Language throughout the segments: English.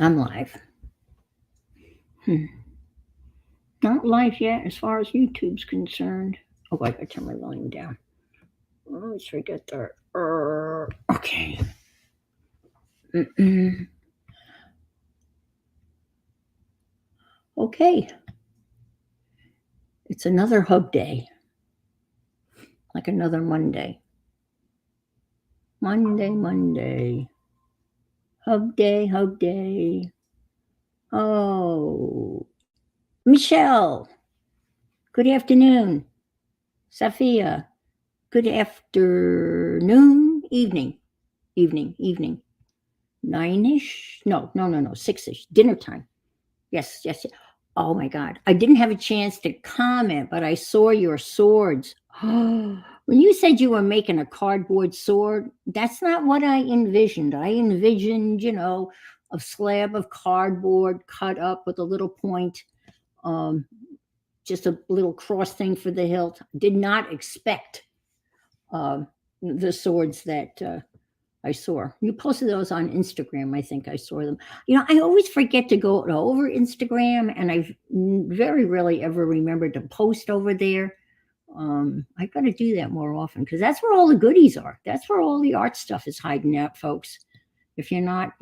I'm live. Hmm. Not live yet as far as YouTube's concerned. Oh, I gotta turn my volume down. Oh, let's forget that. Okay. Mm-mm. Okay. It's another hub day, like another Monday. Monday, Monday. Hub day, hub day. Oh, Michelle. Good afternoon. Safia. Good afternoon. Evening. 9-ish? No, no, no, no. 6-ish. Dinner time. Yes, yes, yes. Oh my God. I didn't have a chance to comment, but I saw your swords. When you said you were making a cardboard sword, that's not what I envisioned. I envisioned, a slab of cardboard cut up with a little point, um, just a little cross thing for the hilt. Did not expect um the swords that I saw. You posted those on Instagram. I think I saw them. I always forget to go over Instagram, and I very rarely ever remember to post over there. I got to do that more often because that's where all the goodies are. That's where all the art stuff is hiding out, folks. If you're not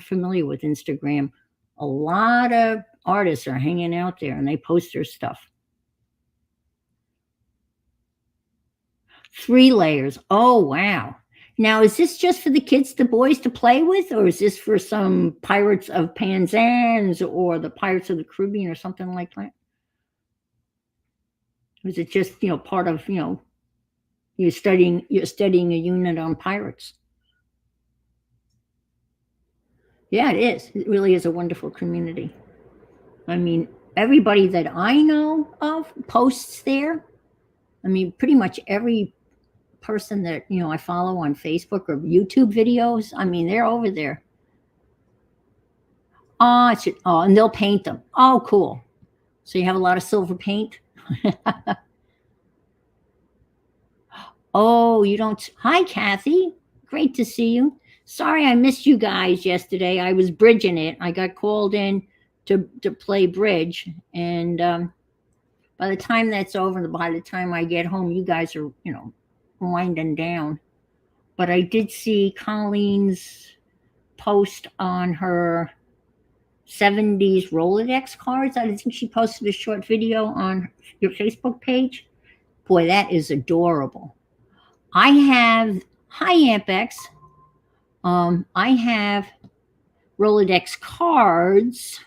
familiar with Instagram, a lot of artists are hanging out there and they post their stuff. 3 layers. Oh, wow. Now, is this just for the kids, the boys to play with, or is this for some Pirates of Penzance or the Pirates of the Caribbean or something like that? Or is it just, part of, you're studying a unit on pirates? Yeah, it is. It really is a wonderful community. I mean, everybody that I know of posts there. I mean, pretty much every person that, I follow on Facebook or YouTube videos, I mean, they're over there. And they'll paint them. Oh, cool. So you have a lot of silver paint? Oh, you don't. Hi, Kathy. Great to see you. Sorry I missed you guys yesterday. I was bridging it. I got called in to play bridge. And by the time that's over, by the time I get home, you guys are, winding down. But I did see Colleen's post on her 70s Rolodex cards. I think she posted a short video on your Facebook page. Boy, that is adorable. I have, hi, Ampex. I have Rolodex cards,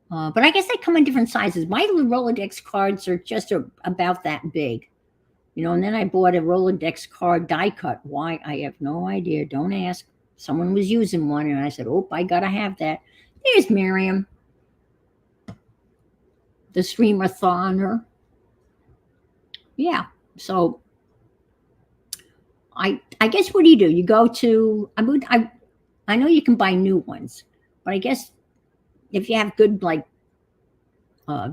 but I guess they come in different sizes. My Rolodex cards are just about that big, and then I bought a Rolodex card die cut. Why? I have no idea. Don't ask. Someone was using one, and I said, oh, I got to have that. There's Miriam, the streamer thoner. Yeah. So I guess what do? You go to I know you can buy new ones, but I guess if you have good like uh,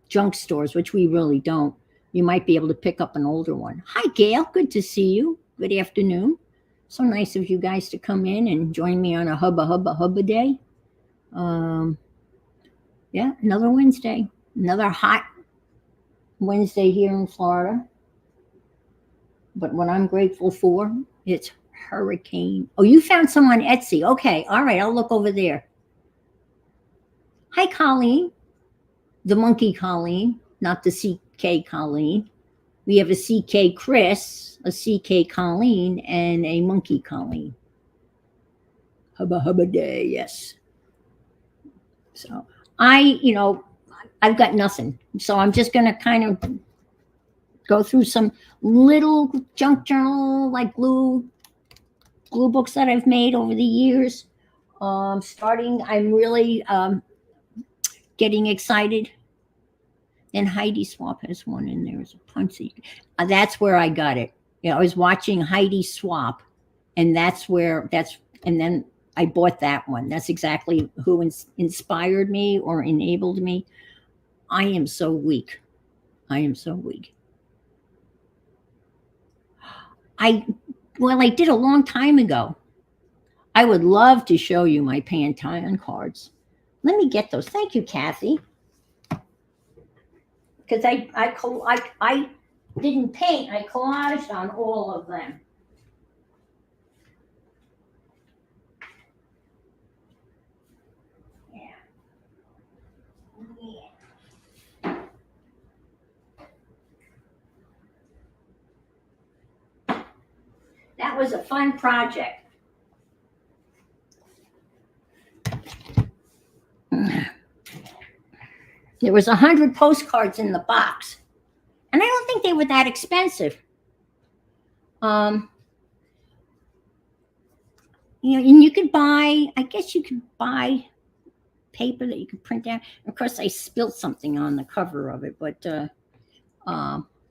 junk stores, which we really don't, you might be able to pick up an older one. Hi, Gail. Good to see you. Good afternoon. So nice of you guys to come in and join me on a hubba day. Um, yeah, another Wednesday, another hot Wednesday here in Florida. But what I'm grateful for, it's hurricane. Oh, you found some on Etsy. Okay, all right, I'll look over there. Hi, Colleen, the monkey Colleen, not the CK Colleen. We have a CK Chris, a CK Colleen, and a monkey Colleen. Hubba day, yes. So I've got nothing. So I'm just gonna kind of go through some little junk journal like glue books that I've made over the years. I'm really getting excited. And Heidi Swap has one in there as a punchy. That's where I got it. I was watching Heidi Swap, and and then I bought that one. That's exactly who inspired me or enabled me. I am so weak. I am so weak. I, well, I did a long time ago. I would love to show you my Pantone cards. Let me get those. Thank you, Kathy. Because I didn't paint. I collaged on all of them. Yeah. That was a fun project. There was 100 postcards in the box, and I don't think they were that expensive. And you could buy. I guess you could buy paper that you could print out. Of course, I spilled something on the cover of it, but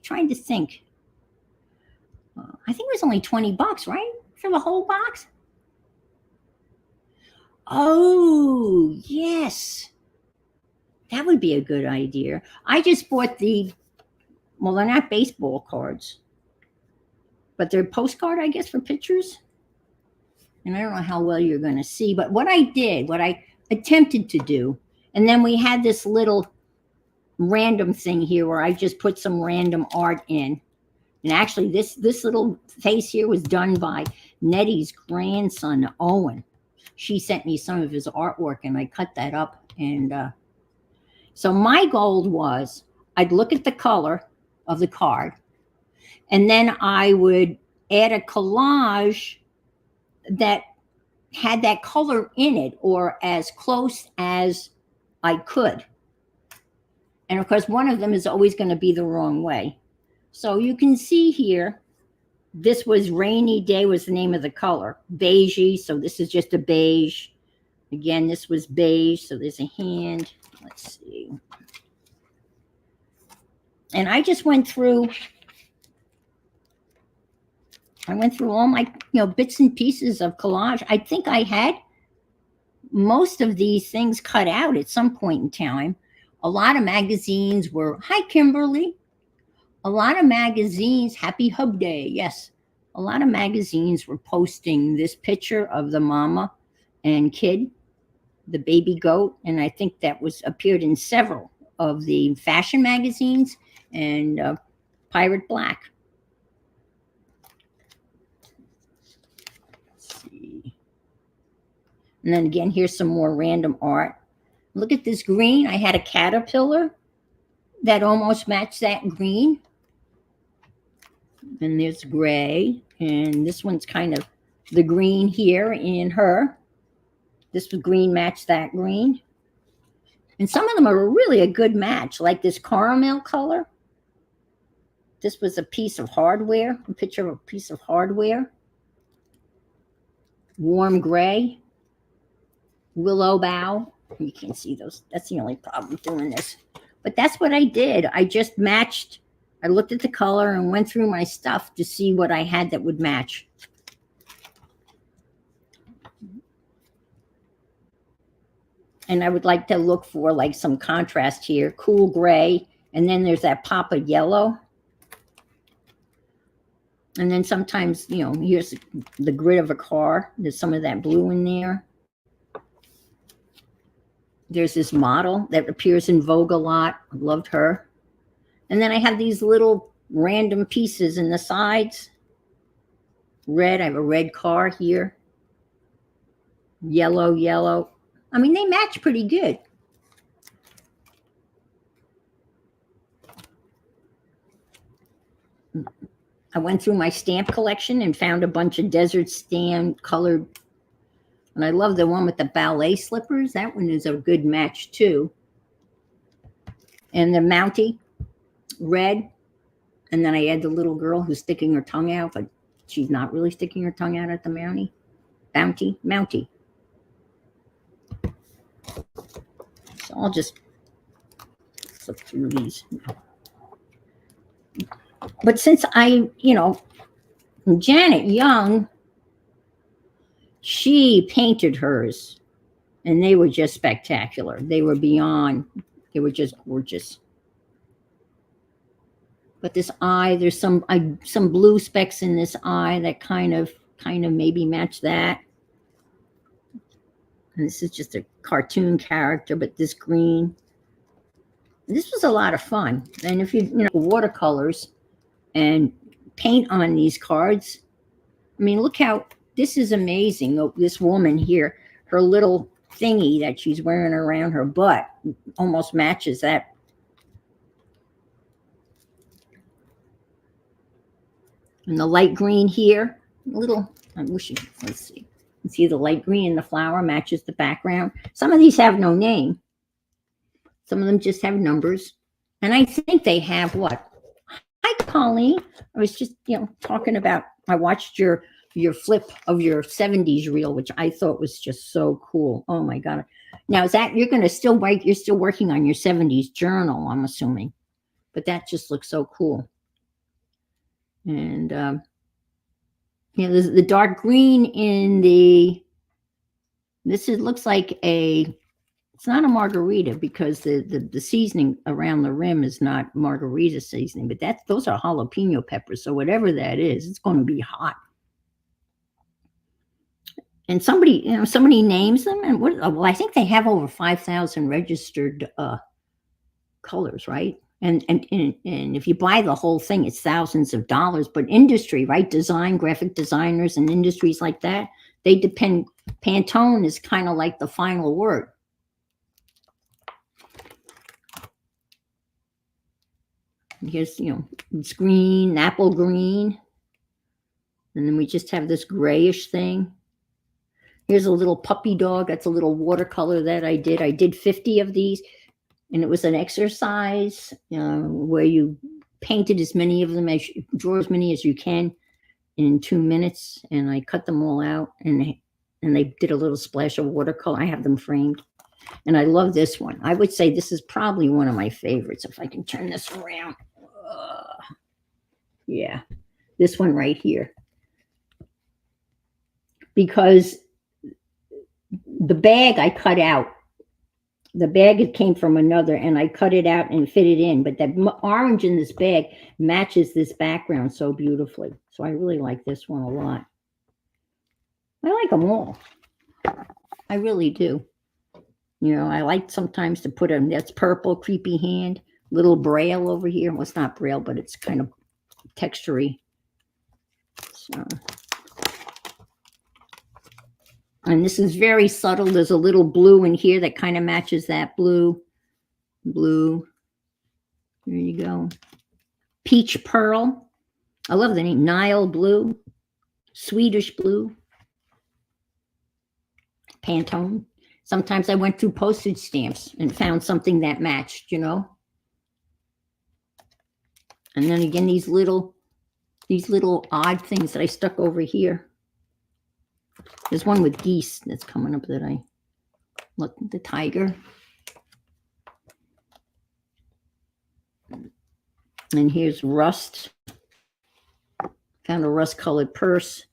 trying to think. I think it was only $20, right, for the whole box. Oh yes, that would be a good idea. I just bought well, they're not baseball cards, but they're postcard, I guess, for pictures. And I don't know how well you're going to see, but what I attempted to do, and then we had this little random thing here where I just put some random art in. And actually, this little face here was done by Nettie's grandson, Owen. She sent me some of his artwork, and I cut that up. And so my goal was I'd look at the color of the card, and then I would add a collage that had that color in it, or as close as I could. And of course, one of them is always going to be the wrong way. So you can see here, this was Rainy Day was the name of the color. Beigey, so this is just a beige. Again, this was beige, so there's a hand. Let's see. And I just went through all my, bits and pieces of collage. I think I had most of these things cut out at some point in time. A lot of magazines were, hi, Kimberly. A lot of magazines, happy Hub Day, yes. A lot of magazines were posting this picture of the mama and kid, the baby goat. And I think that appeared in several of the fashion magazines and Pirate Black. Let's see. And then again, here's some more random art. Look at this green. I had a caterpillar that almost matched that green. And there's gray. And this one's kind of the green here in her. This green matched that green. And some of them are really a good match, like this caramel color. This was a piece of hardware, a picture of a piece of hardware. Warm gray. Willow bough. You can't see those. That's the only problem doing this. But that's what I did. I just matched. I looked at the color and went through my stuff to see what I had that would match. And I would like to look for like some contrast here. Cool gray. And then there's that pop of yellow. And then sometimes, here's the grid of a car. There's some of that blue in there. There's this model that appears in Vogue a lot. I loved her. And then I have these little random pieces in the sides. Red, I have a red car here. Yellow, yellow. I mean, they match pretty good. I went through my stamp collection and found a bunch of desert stamp colored. And I love the one with the ballet slippers. That one is a good match too. And the Mountie, red. And then I add the little girl who's sticking her tongue out, but she's not really sticking her tongue out at the Mountie. Mountie. So I'll just flip through these. But since Janet Young, she painted hers, and they were just spectacular. They were just gorgeous. But this eye, there's some blue specks in this eye that kind of maybe match that. And this is just a cartoon character, but this green. This was a lot of fun. And if you know, watercolors and paint on these cards, I mean, look how, this is amazing. Oh, this woman here, her little thingy that she's wearing around her butt almost matches that. And the light green here, a little, I wish you, let's see. You see the light green in the flower matches the background. Some of these have no name. Some of them just have numbers. And I think they have what? Hi, Colleen. I was just, talking about, I watched your flip of your 70s reel, which I thought was just so cool. Oh my God. Now, is that, you're going to still write, you're still working on your 70s journal, I'm assuming. But that just looks so cool. And, there's the dark green in the, looks like it's not a margarita because the seasoning around the rim is not margarita seasoning, but those are jalapeno peppers. So whatever that is, it's going to be hot. And somebody names them, and well, I think they have over 5,000 registered colors, right? And if you buy the whole thing, it's thousands of dollars. But industry, right? Design, graphic designers, and industries like that, they depend. Pantone is kind of like the final word. Here's, it's green, apple green. And then we just have this grayish thing. Here's a little puppy dog. That's a little watercolor that I did. I did 50 of these. And it was an exercise where you painted as many of them, draw as many as you can in 2 minutes. And I cut them all out. And they did a little splash of watercolor. I have them framed. And I love this one. I would say this is probably one of my favorites. If I can turn this around. Yeah, this one right here. Because the bag I cut out. The bag, it came from another, and I cut it out and fit it in. But that orange in this bag matches this background so beautifully. So I really like this one a lot. I like them all. I really do. I like sometimes to put that's purple, creepy hand, little braille over here. Well, it's not braille, but it's kind of textury. So. And this is very subtle. There's a little blue in here that kind of matches that blue. Blue. There you go. Peach pearl. I love the name. Nile blue. Swedish blue. Pantone. Sometimes I went through postage stamps and found something that matched, And then again, these little odd things that I stuck over here. There's one with geese that's coming up that I look, the tiger. And here's rust. Found a rust colored purse.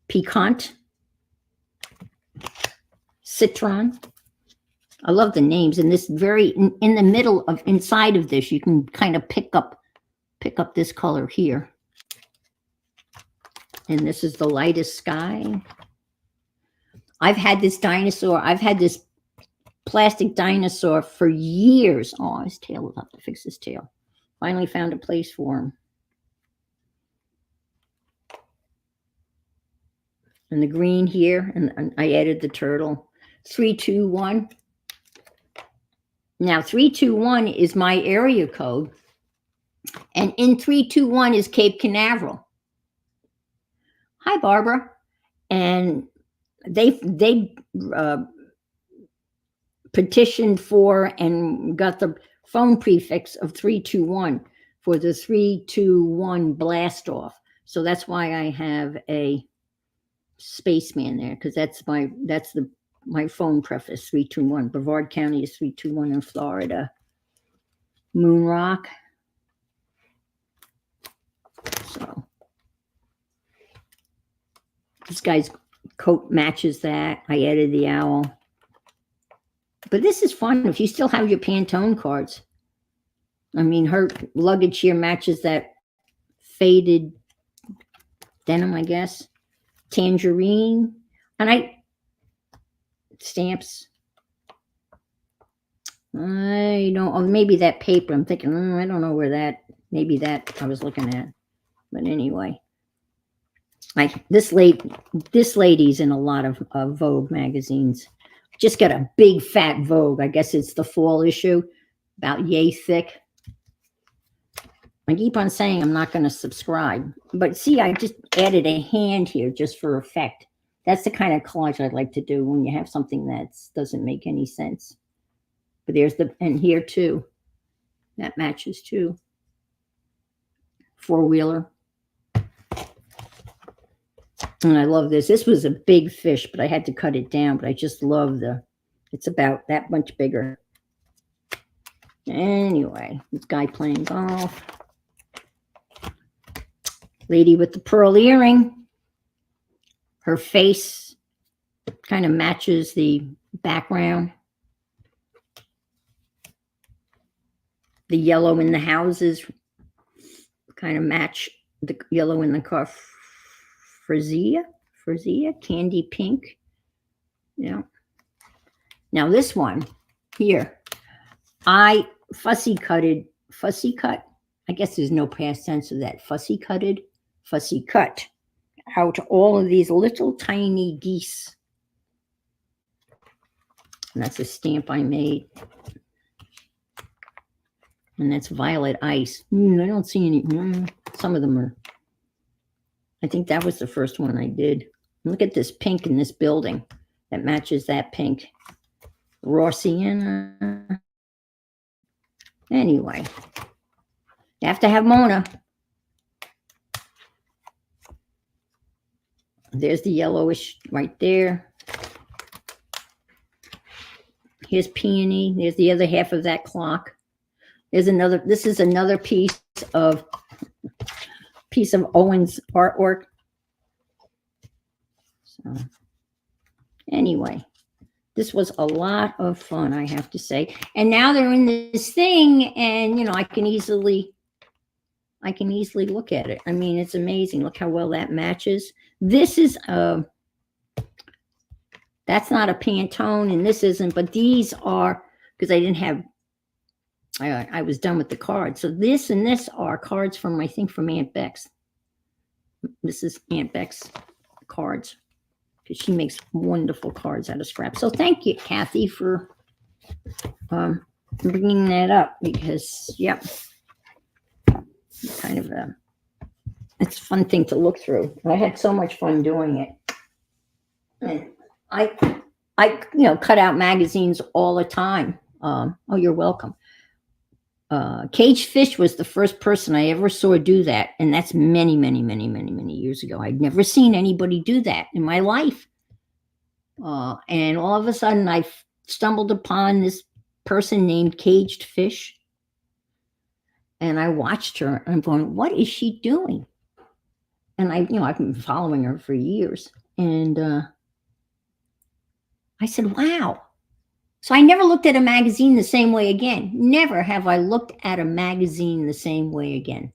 Piquant. Citron. I love the names. And this in the middle of, inside of this, you can kind of pick up this color here. And this is the lightest sky. I've had this dinosaur. I've had this plastic dinosaur for years. Oh, his tail, we'll have to fix his tail. Finally found a place for him. And the green here, and I added the turtle. 321. Now, 321 is my area code. And in 321 is Cape Canaveral. Hi, Barbara. And they petitioned for and got the phone prefix of 321 for the 321 blast off. So that's why I have a spaceman there, because that's my phone preface, 321. Brevard County is 321 in Florida. Moon Rock. So this guy's coat matches that. I added the owl. But this is fun if you still have your Pantone cards. I mean, her luggage here matches that faded denim, I guess. Tangerine. And stamps. I don't, oh, maybe that paper. I'm thinking, I don't know where that, maybe that I was looking at. But anyway, this lady's in a lot of Vogue magazines. Just got a big fat Vogue. I guess it's the fall issue, about yay thick. I keep on saying I'm not going to subscribe, but see, I just added a hand here just for effect. That's the kind of collage I'd like to do when you have something that doesn't make any sense. But there's and here too, that matches too. Four-wheeler. And I love this. This was a big fish, but I had to cut it down. But I just love it's about that much bigger. Anyway, this guy playing golf. Lady with the pearl earring. Her face kind of matches the background. The yellow in the houses kind of match the yellow in the car. Frisia, candy pink. Yeah. Now this one here, I fussy cut. I guess there's no past tense of that. Fussy cut out all of these little tiny geese. And that's a stamp I made. And that's violet ice. I don't see any. Some of them are. I think that was the first one I did. Look at this pink in this building that matches that pink. Raw sienna. Anyway, you have to have Mona. There's the yellowish right there. Here's peony. There's the other half of that clock. There's another. This is another piece of Owen's artwork. So anyway, this was a lot of fun, I have to say. And now they're in this thing, and I can easily look at it. I mean, it's amazing. Look how well that matches. This is that's not a Pantone, and this isn't, but these are, because I didn't have, I was done with the cards. So this and this are cards from, I think, from Aunt Beck's. This is Aunt Beck's cards, because she makes wonderful cards out of scrap. So thank you, Kathy, for bringing that up, because, yep, kind of it's a fun thing to look through. I had so much fun doing it. And I cut out magazines all the time. Oh, you're welcome. Caged Fish was the first person I ever saw do that. And that's many, many, many, many, many years ago. I'd never seen anybody do that in my life. And all of a sudden I stumbled upon this person named Caged Fish. And I watched her and I'm going, what is she doing? And I've been following her for years. And I said, wow. So I never looked at a magazine the same way again. Never have I looked at a magazine the same way again.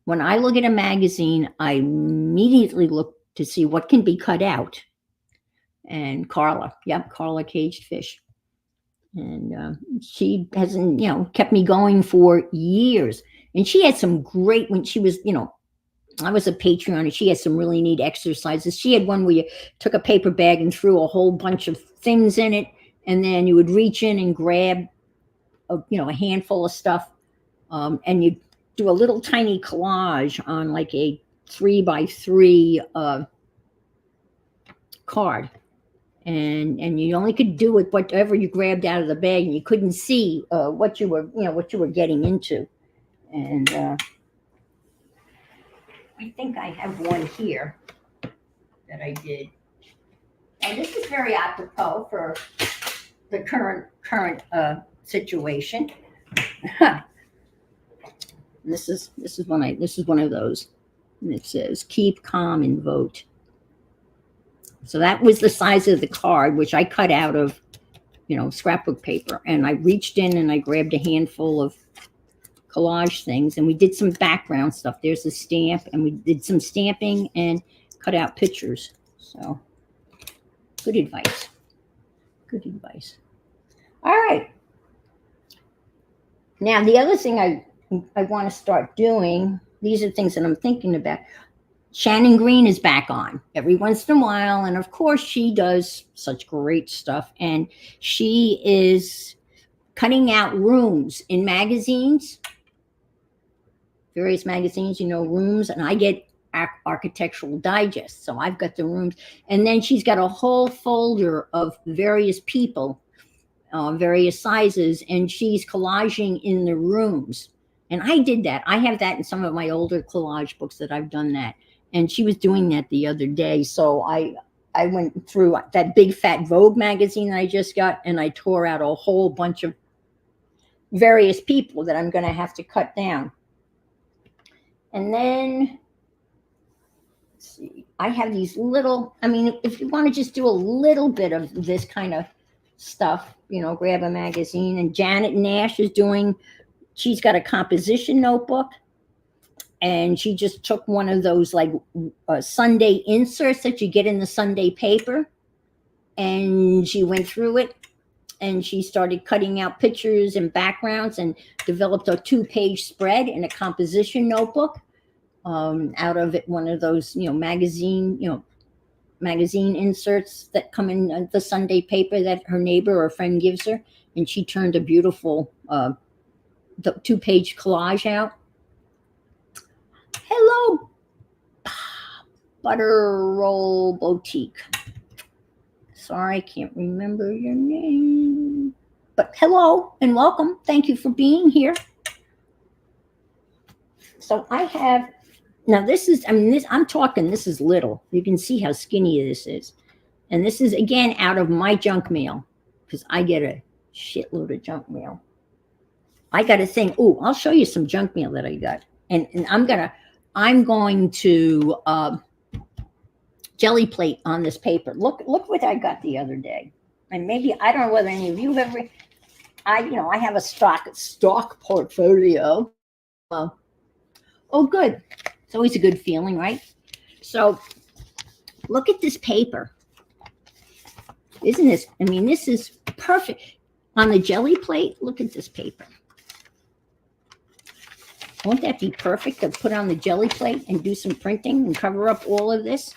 When I look at a magazine, I immediately look to see what can be cut out. And Carla, Carla Caged Fish. And she hasn't, kept me going for years. And she had some great, when she was, I was a Patreon, and she had some really neat exercises. She had one where you took a paper bag and threw a whole bunch of things in it. And then you would reach in and grab, a handful of stuff, and you do a little tiny collage on like a 3x3 card, and you only could do it whatever you grabbed out of the bag, and you couldn't see what you were getting into. And I think I have one here that I did, and this is very apropos for the current situation. This is one of those, and it says keep calm and vote. So that was the size of the card, which I cut out of scrapbook paper, and I reached in and I grabbed a handful of collage things, and we did some background stuff. There's a stamp, and we did some stamping and cut out pictures. So good advice. Good advice. All right. Now, the other thing I want to start doing, these are things that I'm thinking about. Shannon Green is back on every once in a while. And of course, she does such great stuff. And she is cutting out rooms in magazines, various magazines, rooms. And I get Architectural Digest. So I've got the rooms. And then she's got a whole folder of various people, various sizes, and she's collaging in the rooms. And I did that. I have that in some of my older collage books that I've done that. And she was doing that the other day. So I went through that big fat Vogue magazine that I just got, and I tore out a whole bunch of various people that I'm going to have to cut down. And then, let's see, I have these little, if you want to just do a little bit of this kind of stuff, grab a magazine. And Janet Nash is she's got a composition notebook, and she just took one of those like Sunday inserts that you get in the Sunday paper, and she went through it, and she started cutting out pictures and backgrounds and developed a 2-page spread in a composition notebook out of it, one of those magazine inserts that come in the Sunday paper that her neighbor or friend gives her, and she turned a beautiful the 2-page collage out. Hello, Butter Roll Boutique. Sorry, I can't remember your name, but hello and welcome. Thank you for being here. So I have, now this is, I'm talking, this is little. You can see how skinny this is. And this is, again, out of my junk mail, because I get a shitload of junk mail. I got a thing. Oh, I'll show you some junk mail that I got. And I'm going to jelly plate on this paper. Look what I got the other day. And maybe, I don't know whether any of you have ever, I have a stock portfolio. Oh, good. It's always a good feeling, right? So look at this paper. Isn't this, this is perfect. On the jelly plate, look at this paper. Won't that be perfect to put on the jelly plate and do some printing and cover up all of this?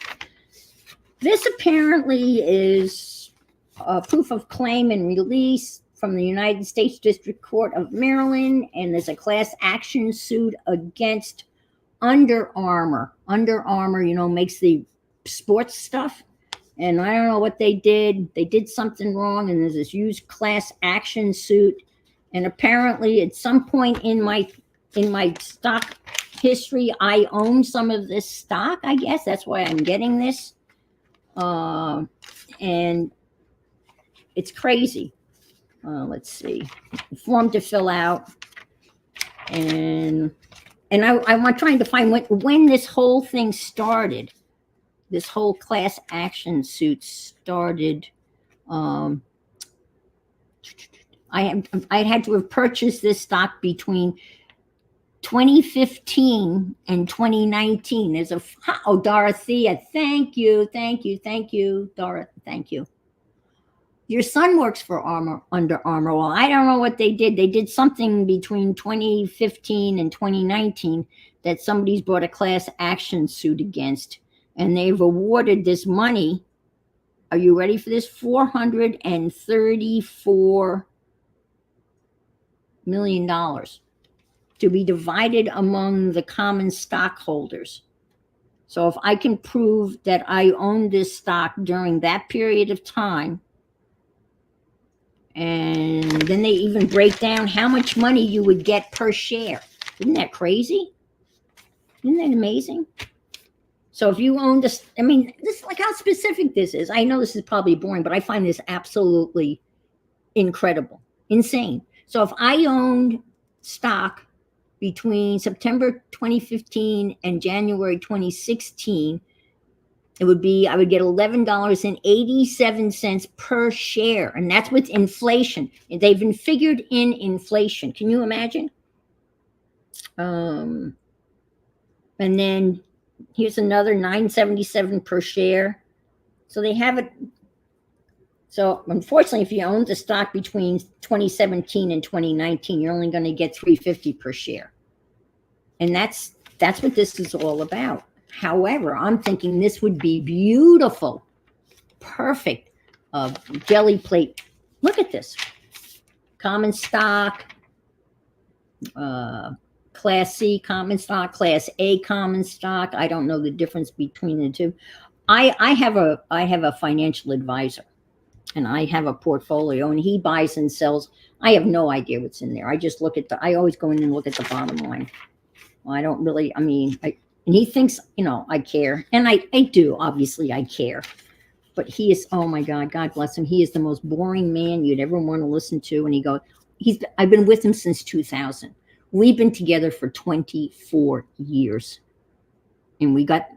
This apparently is a proof of claim and release from the United States District Court of Maryland, and there's a class action suit against Under Armour. Under Armour, makes the sports stuff. And I don't know what they did. They did something wrong, and there's this huge class action suit. And apparently, at some point in my stock history, I own some of this stock, I guess. That's why I'm getting this. And it's crazy. Let's see. Form to fill out. And I'm trying to find when this whole thing started. This whole class action suit started. I had to have purchased this stock between 2015 and 2019. There's Dorothea, thank you, Dorothea, thank you. Your son works for Under Armour. Well, I don't know what they did. They did something between 2015 and 2019 that somebody's brought a class action suit against, and they've awarded this money. Are you ready for this? $434 million to be divided among the common stockholders. So if I can prove that I owned this stock during that period of time, and then they even break down how much money you would get per share. Isn't that crazy? Isn't that amazing? So if you own this, this, like, how specific this is. I know this is probably boring, but I find this absolutely incredible, insane. So if I owned stock between September 2015 and January 2016, I would get $11.87 per share. And that's with inflation. They've been figured in inflation. Can you imagine? And then here's another $9.77 per share. So they have it So unfortunately, if you own the stock between 2017 and 2019, you're only going to get 350 per share. And that's what this is all about. However, I'm thinking this would be beautiful, perfect jelly plate. Look at this. Common stock, Class C common stock, Class A common stock. I don't know the difference between the two. I have a financial advisor, and I have a portfolio, and he buys and sells. I have no idea what's in there. I just look at I always go in and look at the bottom line. Well, I don't really, and he thinks, I care. And I do, obviously I care. But he is, oh my God, God bless him. He is the most boring man you'd ever want to listen to. And I've been with him since 2000. We've been together for 24 years. And we got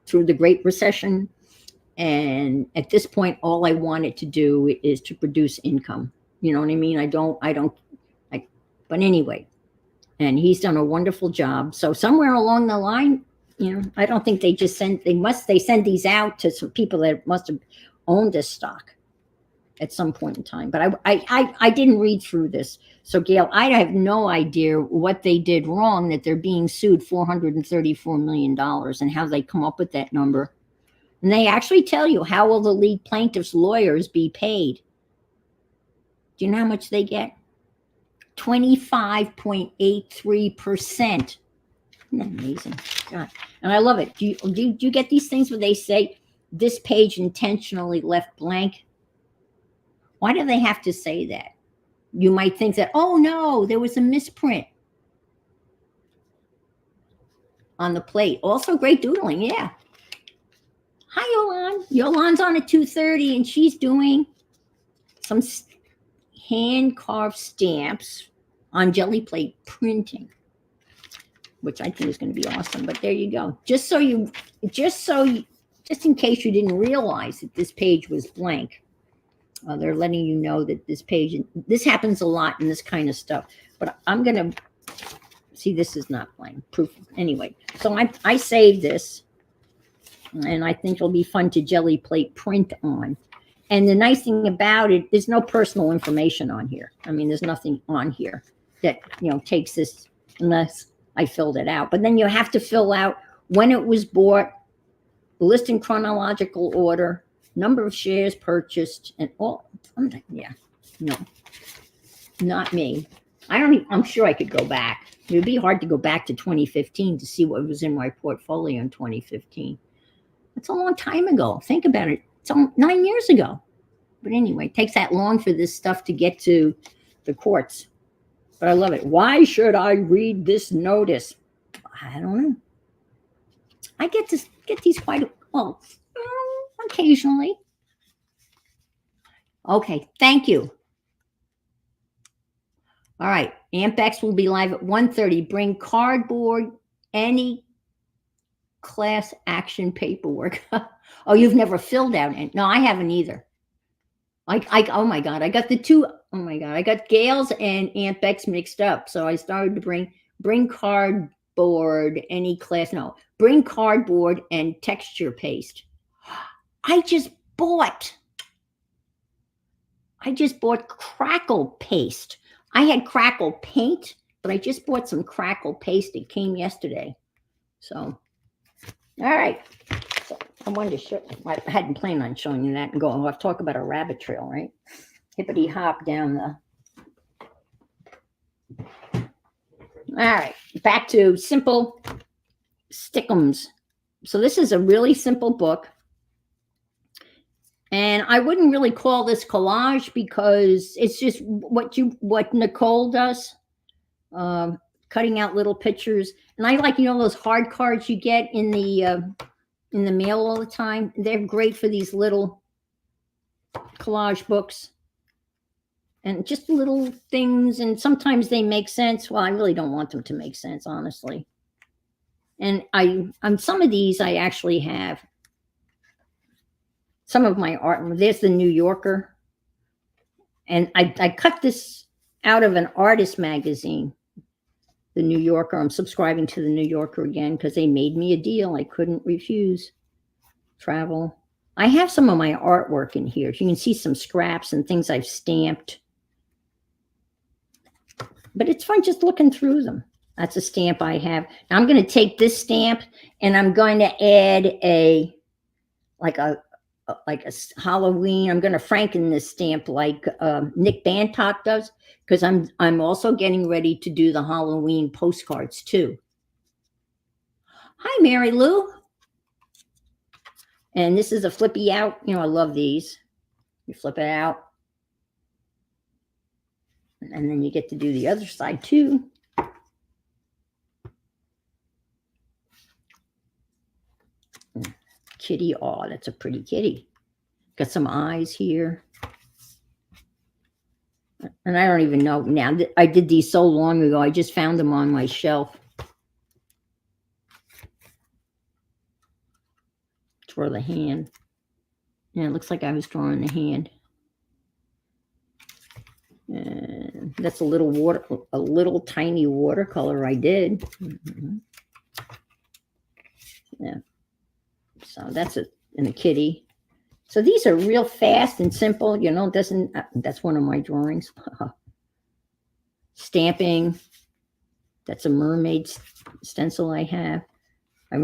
through the Great Recession. And at this point, all I wanted to do is to produce income. You know what I mean? But anyway, and he's done a wonderful job. So somewhere along the line, I don't think they send these out to some people that must have owned this stock at some point in time. But I didn't read through this. So Gail, I have no idea what they did wrong that they're being sued $434 million and how they come up with that number. And they actually tell you how will the lead plaintiff's lawyers be paid. Do you know how much they get? 25.83%. Isn't that amazing? God. And I love it. Do you get these things where they say this page intentionally left blank? Why do they have to say that? You might think that, oh no, there was a misprint on the plate. Also great doodling, yeah. Hi, Yolan. Yolan's on at 2:30 and she's doing some hand-carved stamps on jelly plate printing, which I think is going to be awesome. But there you go. Just in case you didn't realize that this page was blank, they're letting you know that this happens a lot in this kind of stuff. But I'm going to see, this is not blank proof anyway. So I saved this, and I think it'll be fun to jelly plate print on. And the nice thing about it, there's no personal information on here. I mean, there's nothing on here that, takes this unless I filled it out. But then you have to fill out when it was bought, the list in chronological order, number of shares purchased, and all. Yeah, no, not me. I'm sure I could go back. It would be hard to go back to 2015 to see what was in my portfolio in 2015. That's a long time ago. Think about it. It's 9 years ago. But anyway, it takes that long for this stuff to get to the courts. But I love it. Why should I read this notice? I don't know. I get these quite well occasionally. Okay, thank you. All right, AmpX will be live at 1:30. Bring cardboard, any class action paperwork. Oh, you've never filled out any? No, I haven't either. Oh my God, I got the two. Oh my God, I got Gail's and AmpX mixed up. So I started to bring cardboard, any class. No, bring cardboard and texture paste. I just bought crackle paste. I had crackle paint, but I just bought some crackle paste. It came yesterday. So, all right. So I wanted to show, I hadn't planned on showing you that and going, I'll talk about a rabbit trail, right? Hippity hop down the. All right, back to simple stickums. So this is a really simple book. And I wouldn't really call this collage because it's just what Nicole does, cutting out little pictures. And I like, those hard cards you get in the mail all the time. They're great for these little collage books. And just little things, and sometimes they make sense. Well, I really don't want them to make sense, honestly. And on some of these, I actually have some of my art. There's the New Yorker. And I cut this out of an artist magazine, the New Yorker. I'm subscribing to the New Yorker again because they made me a deal I couldn't refuse. Travel. I have some of my artwork in here. You can see some scraps and things I've stamped. But it's fun just looking through them. That's a stamp I have. Now I'm going to take this stamp and I'm going to add a Halloween. I'm going to Franken this stamp like Nick Bantock does, because I'm also getting ready to do the Halloween postcards too. Hi, Mary Lou. And this is a flippy out. You know, I love these. You flip it out. And then you get to do the other side too. Kitty, oh, that's a pretty kitty. Got some eyes here. And I don't even know now. I did these so long ago. I just found them on my shelf. Draw the hand. Yeah, it looks like I was drawing the hand. And that's a little tiny watercolor I did. Mm-hmm. Yeah. So that's it in a kitty. So these are real fast and simple. You know, that's one of my drawings. Stamping. That's a mermaid stencil I have. I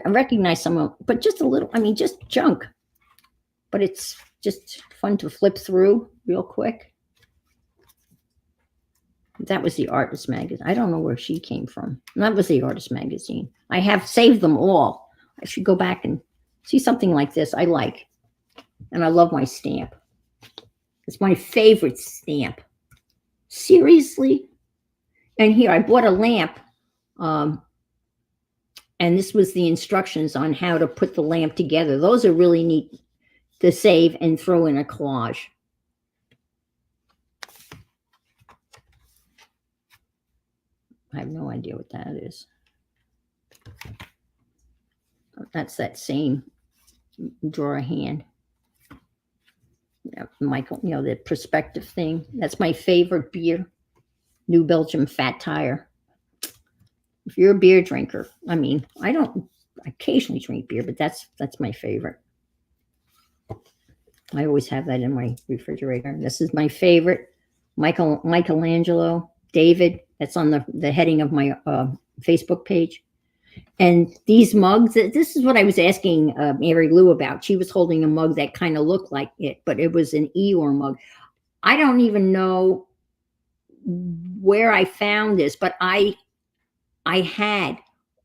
recognize some of, but just a little. I mean, just junk. But it's just fun to flip through real quick. That was the Artist magazine. I don't know where she came from. That was the Artist magazine. I have saved them all. I should go back and see something like this I like. And I love my stamp. It's my favorite stamp. Seriously? And here, I bought a lamp. And this was the instructions on how to put the lamp together. Those are really neat to save and throw in a collage. I have no idea what that is. That's that same draw a hand. Yeah, Michael, you know, the perspective thing. That's my favorite beer. New Belgium Fat Tire. If you're a beer drinker, I mean, I occasionally drink beer, but that's my favorite. I always have that in my refrigerator. This is my favorite. Michelangelo, David. That's on the heading of my Facebook page. And these mugs, this is what I was asking Mary Lou about. She was holding a mug that kind of looked like it, but it was an Eeyore mug. I don't even know where I found this, but I had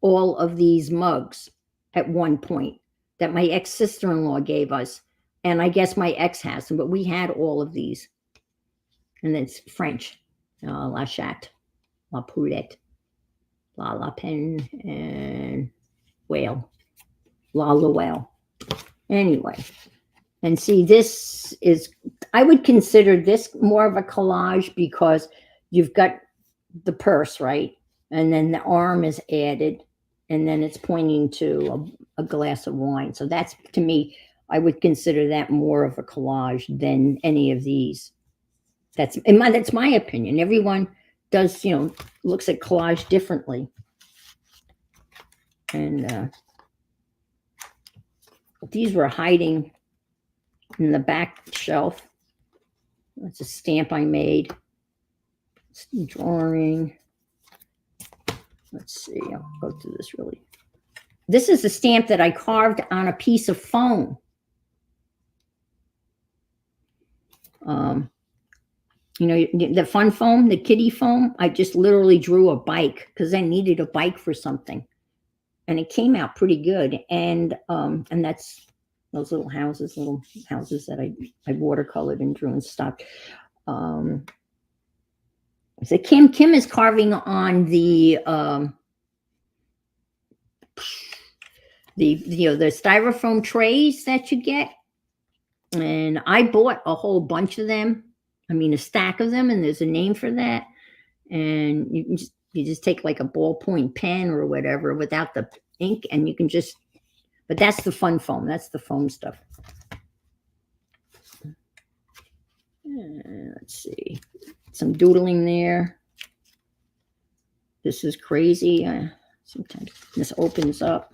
all of these mugs at one point that my ex-sister-in-law gave us. And I guess my ex has them, but we had all of these. And it's French. La chatte, la poulette, la pen, and whale. La whale. Anyway. And see, this is, I would consider this more of a collage because you've got the purse, right? And then the arm is added, and then it's pointing to a glass of wine. So that's, to me, I would consider that more of a collage than any of these. That's my opinion. Everyone does, you know, looks at collage differently. And these were hiding in the back shelf. That's a stamp I made. Drawing. Let's see, I'll go through this really. This is a stamp that I carved on a piece of foam. You know, the fun foam, the kitty foam, I just literally drew a bike because I needed a bike for something. And it came out pretty good. And that's those little houses that I watercolored and drew and stuff. So Kim is carving on the styrofoam trays that you get. And I bought a whole bunch of them. I mean, a stack of them, and there's a name for that. And you just take like a ballpoint pen or whatever without the ink, and you can just, but that's the fun foam. That's the foam stuff. Let's see. Some doodling there. This is crazy. Sometimes this opens up.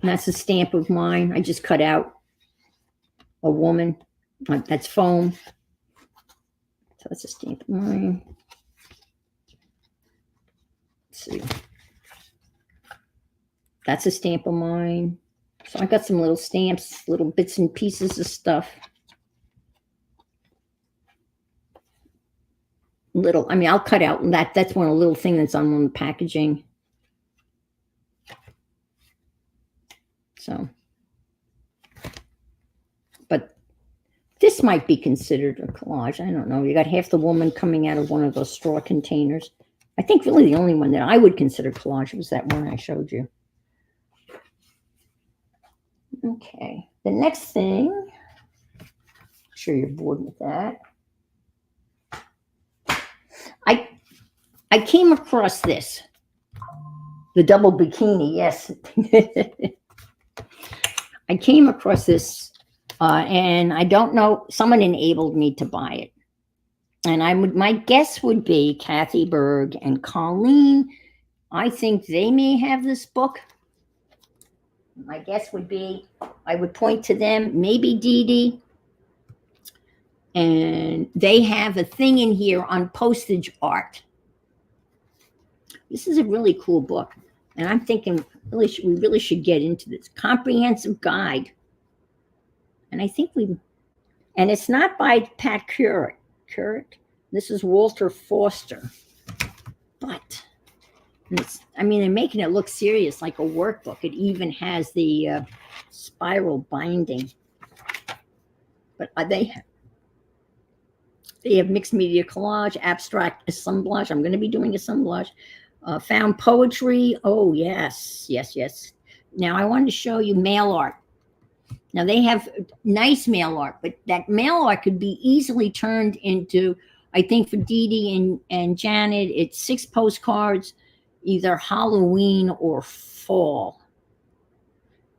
And that's a stamp of mine. I just cut out a woman. That's foam. So that's a stamp of mine. Let's see. That's a stamp of mine. So I got some little stamps, little bits and pieces of stuff. Little, I mean, I'll cut out that. That's one little thing that's on the packaging. So, but this might be considered a collage. I don't know. You got half the woman coming out of one of those straw containers. I think really the only one that I would consider collage was that one I showed you. Okay, the next thing, I'm sure you're bored with that. I came across this, the double bikini, yes. I came across this, and I don't know, someone enabled me to buy it. And my guess would be Kathy Berg and Colleen. I think they may have this book. My guess would be, I would point to them, maybe Dee Dee. And they have a thing in here on postage art. This is a really cool book. And I'm thinking we really should get into this. Comprehensive Guide. And I think and it's not by Pat Curritt. This is Walter Foster. But I mean, they're making it look serious, like a workbook. It even has the spiral binding. But they have mixed media collage, abstract assemblage. I'm going to be doing assemblage. Found poetry. Oh, yes. Now, I wanted to show you mail art. Now, they have nice mail art, but that mail art could be easily turned into, I think for Dee Dee and Janet, it's 6 postcards, either Halloween or fall.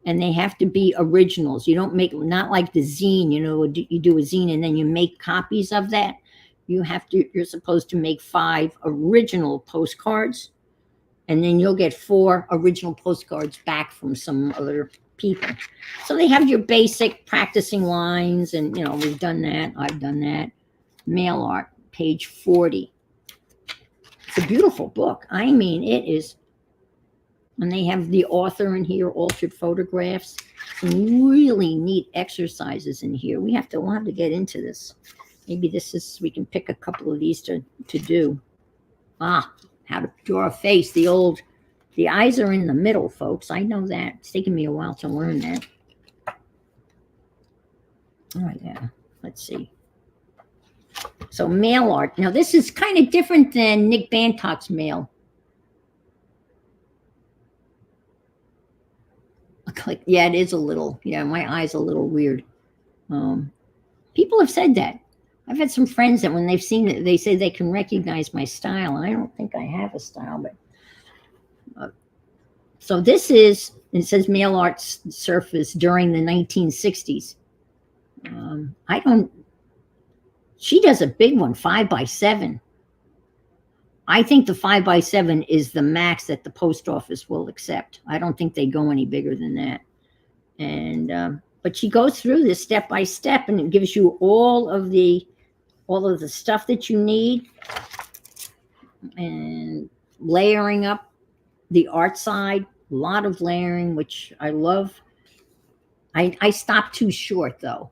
And they have to be originals. You don't make, not like the zine, you do a zine and then you make copies of that. You're supposed to make 5 original postcards, and then you'll get 4 original postcards back from some other people. So they have your basic practicing lines, and we've done that. I've done that. Mail art, page 40. It's a beautiful book. I mean, it is. And they have the author in here, altered photographs, some really neat exercises in here. We'll have to get into this. Maybe we can pick a couple of these to do. How to draw a face. The eyes are in the middle, folks. I know that. It's taken me a while to learn that. Oh, yeah. Let's see. So mail art. Now, this is kind of different than Nick Bantock's mail. Yeah, it is a little. Yeah, my eye's a little weird. People have said that. I've had some friends that when they've seen it, they say they can recognize my style. I don't think I have a style, but so this is, it says mail art surface during the 1960s. She does a big one, 5x7. I think the 5x7 is the max that the post office will accept. I don't think they go any bigger than that. And, but she goes through this step by step, and it gives you all of the stuff that you need, and layering up the art side, a lot of layering, which I love. I stop too short though.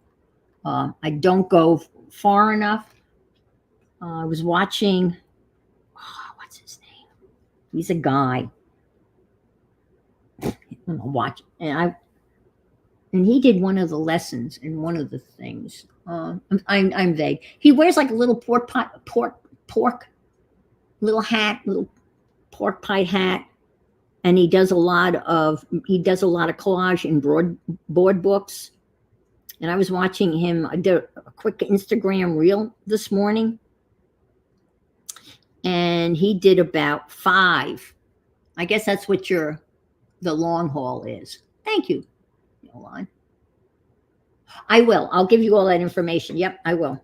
I don't go far enough. I was watching, what's his name? He's a guy. I'm watching, and he did one of the lessons in one of the things. I'm vague. He wears like a little pork little hat, little pork pie hat, and he does a lot of collage in board books. And I was watching him. I did a quick Instagram reel this morning, and he did about 5. I guess that's what the long haul is. Thank you, Yolan. I will. I'll give you all that information. Yep, I will.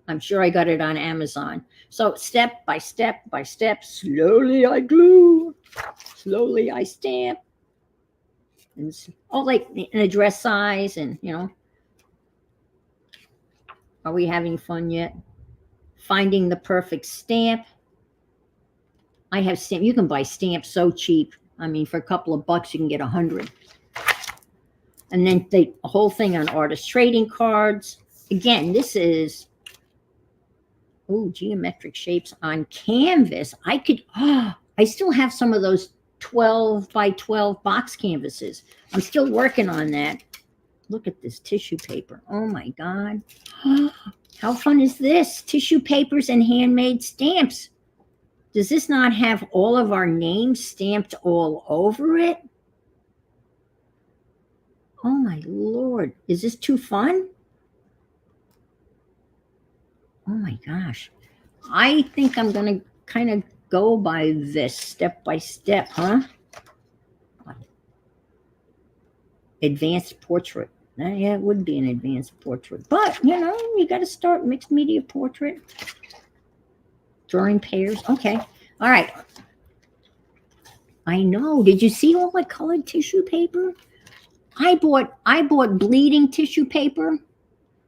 I'm sure I got it on Amazon. So step by step by step, slowly I glue, slowly I stamp. It's all like an address size, and are we having fun yet? Finding the perfect stamp. I have stamp. You can buy stamps so cheap. I mean, for a couple of bucks, you can get 100. And then the whole thing on artist trading cards. Again, this is geometric shapes on canvas. I still have some of those 12 by 12 box canvases. I'm still working on that. Look at this tissue paper. Oh my God. How fun is this? Tissue papers and handmade stamps. Does this not have all of our names stamped all over it? Oh my Lord. Is this too fun? Oh my gosh. I think I'm going to kind of go by this step by step, huh? Advanced portrait. Yeah, it would be an advanced portrait. But, you got to start mixed media portrait. Drawing pairs. Okay. All right. I know. Did you see all the colored tissue paper? I bought bleeding tissue paper,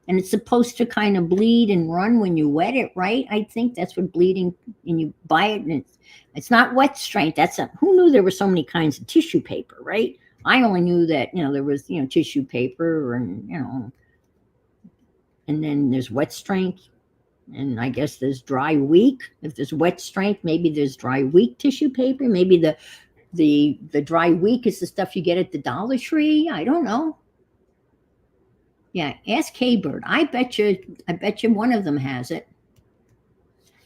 and it's supposed to kind of bleed and run when you wet it, right? I think that's what bleeding, and you buy it, and it's not wet strength. Who knew there were so many kinds of tissue paper, right? I only knew that, there was, tissue paper and, and then there's wet strength. And I guess there's dry weak. If there's wet strength, maybe there's dry weak tissue paper. Maybe the dry weak is the stuff you get at the Dollar Tree. I don't know. Yeah, ask K-Bird. I bet you one of them has it.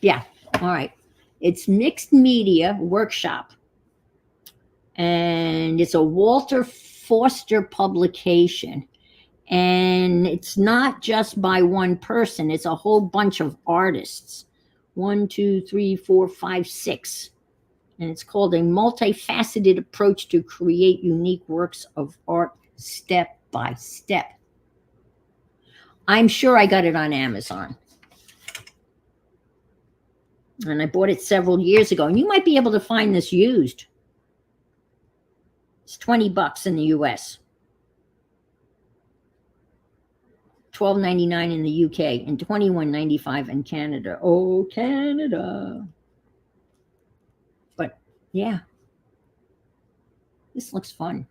Yeah. All right. It's Mixed Media Workshop. And it's a Walter Foster publication. And it's not just by one person. It's a whole bunch of artists. 1, 2, 3, 4, 5, 6. And it's called A Multifaceted Approach to Create Unique Works of Art Step by Step. I'm sure I got it on Amazon. And I bought it several years ago. And you might be able to find this used. It's $20 in the US. $12.99 in the UK and $21.95 in Canada. Oh, Canada. But yeah, this looks fun.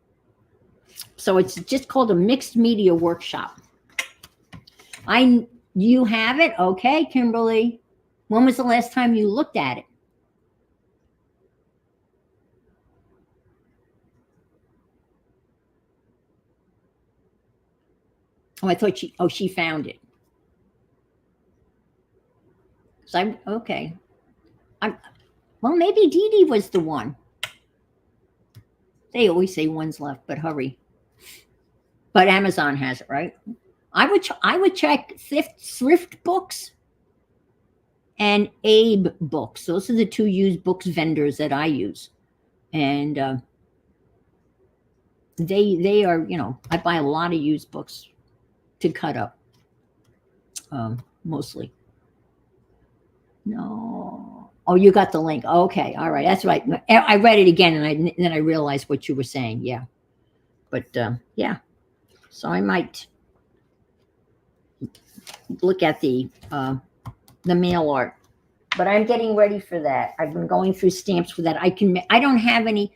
So it's just called a Mixed Media Workshop. You have it? Okay, Kimberly. When was the last time you looked at it? Oh, I thought she found it. So okay. Well, maybe Dee Dee was the one. They always say one's left, but hurry. But Amazon has it, right? I would check Thrift Books and Abe Books. Those are the two used books vendors that I use. And they are, I buy a lot of used books to cut up, mostly. No. Oh, you got the link. Okay, all right, that's right. I read it again, and then I realized what you were saying. Yeah, but yeah. So I might look at the mail art, but I'm getting ready for that. I've been going through stamps for that. I don't have any.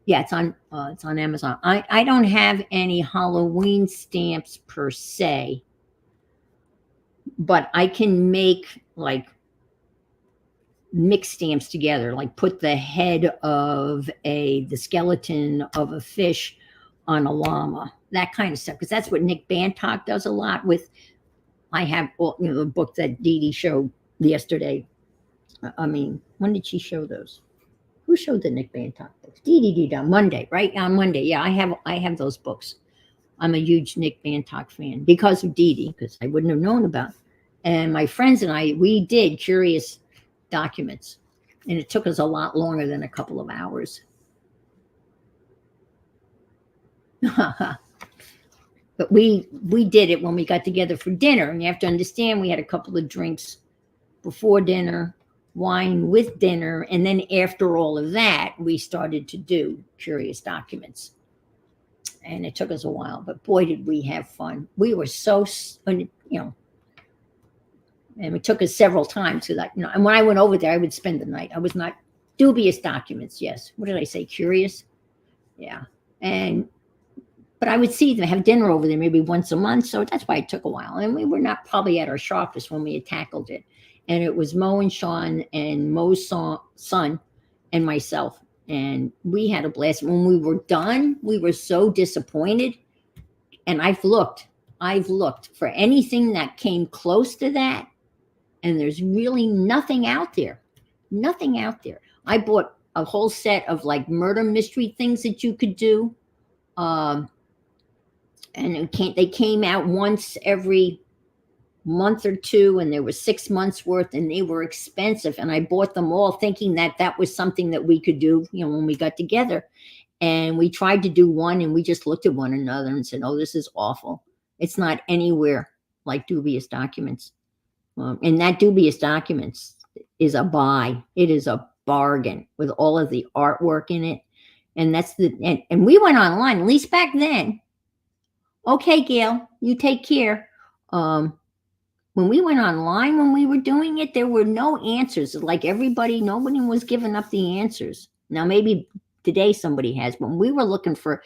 Yeah, it's on Amazon. I don't have any Halloween stamps per se, but I can make like mix stamps together, like put the head of the skeleton of a fish on a llama, that kind of stuff, because that's what Nick Bantock does a lot with. I have the book that Dee Dee showed yesterday. I mean, when did she show those? Who showed the Nick Bantock books? Dee Dee on Monday, right? On Monday, yeah. I have those books. I'm a huge Nick Bantock fan because of Dee Dee, because I wouldn't have known about it. And my friends and I, we did Curious Documents, and it took us a lot longer than a couple of hours. But we did it when we got together for dinner, and you have to understand we had a couple of drinks before dinner, wine with dinner, and then after all of that, we started to do Curious Documents. and it took us a while, but boy, did we have fun. We were so, and it took us several times. So that, and when I went over there, I would spend the night. I was not dubious documents. Yes. What did I say? Curious. Yeah. But I would see them have dinner over there maybe once a month. So that's why it took a while. And we were not probably at our sharpest when we had tackled it. And it was Mo and Sean and Mo's son and myself. And we had a blast. When we were done, we were so disappointed. And I've looked for anything that came close to that. And there's really nothing out there. Nothing out there. I bought a whole set of like murder mystery things that you could do. And they came out once every month or two, and there was 6 months worth, and they were expensive. And I bought them all thinking that that was something that we could do, when we got together. And we tried to do one, and we just looked at one another and said, oh, this is awful. It's not anywhere like Dubious Documents. And that Dubious Documents is a buy. It is a bargain with all of the artwork in it. And that's and we went online, at least back then. Okay, Gail, you take care. When we went online, when we were doing it, there were no answers. Like nobody was giving up the answers. Now, maybe today somebody has, but when we were looking for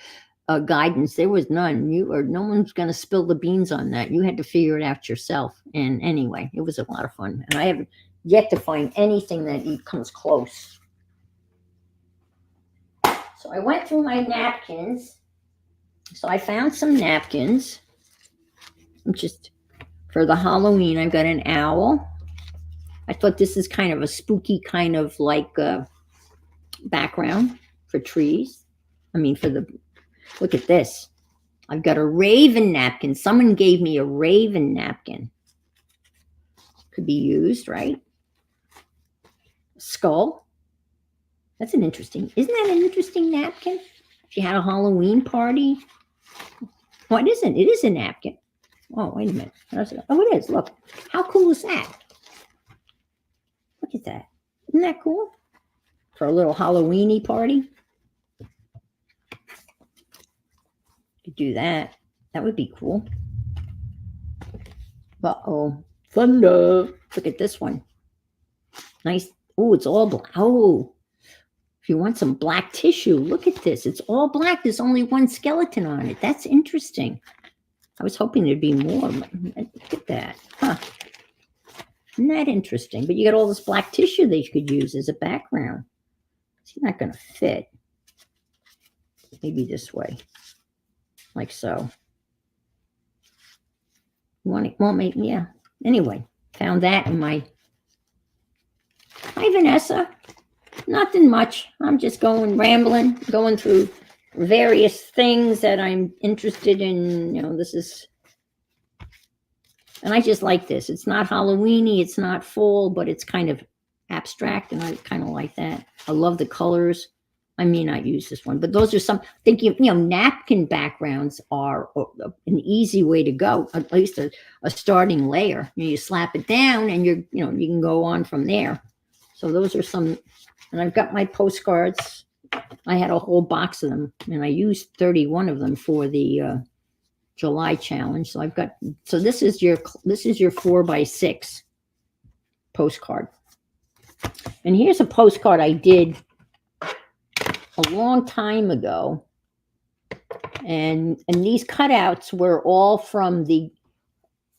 guidance, there was none. No one's going to spill the beans on that. You had to figure it out yourself. And anyway, it was a lot of fun. And I haven't yet to find anything that comes close. So I went through my napkins. So I found some napkins. Just for the Halloween, I've got an owl. I thought this is kind of a spooky kind of like background for trees. Look at this. I've got a raven napkin. Someone gave me a raven napkin. Could be used, right? Skull. Isn't that an interesting napkin? If you had a Halloween party. Well, it isn't. It is a napkin. Oh, wait a minute. Oh, it is. Look. How cool is that? Look at that. Isn't that cool? For a little Halloweeny party. Could do that. That would be cool. Uh-oh. Thunder. Look at this one. Nice. Oh, it's all black. Oh. If you want some black tissue, look at this. It's all black. There's only one skeleton on it. That's interesting. I was hoping there'd be more. Look at that. Huh. Isn't that interesting? But you got all this black tissue that you could use as a background. It's not going to fit. Maybe this way. Like so. Well, maybe, yeah. Anyway, found that in my... Hi, Vanessa. Nothing much. I'm just rambling, going through various things that I'm interested in. This is, and I just like this. It's not Halloweeny, it's not fall, but it's kind of abstract, and I kind of like that. I love the colors. I may not use this one, but those are some, thinking, napkin backgrounds are an easy way to go, at least a starting layer. You slap it down and you can go on from there. So those are some. And I've got my postcards. I had a whole box of them, and I used 31 of them for the July challenge. So this is your 4x6 postcard. And here's a postcard I did a long time ago. And these cutouts were all from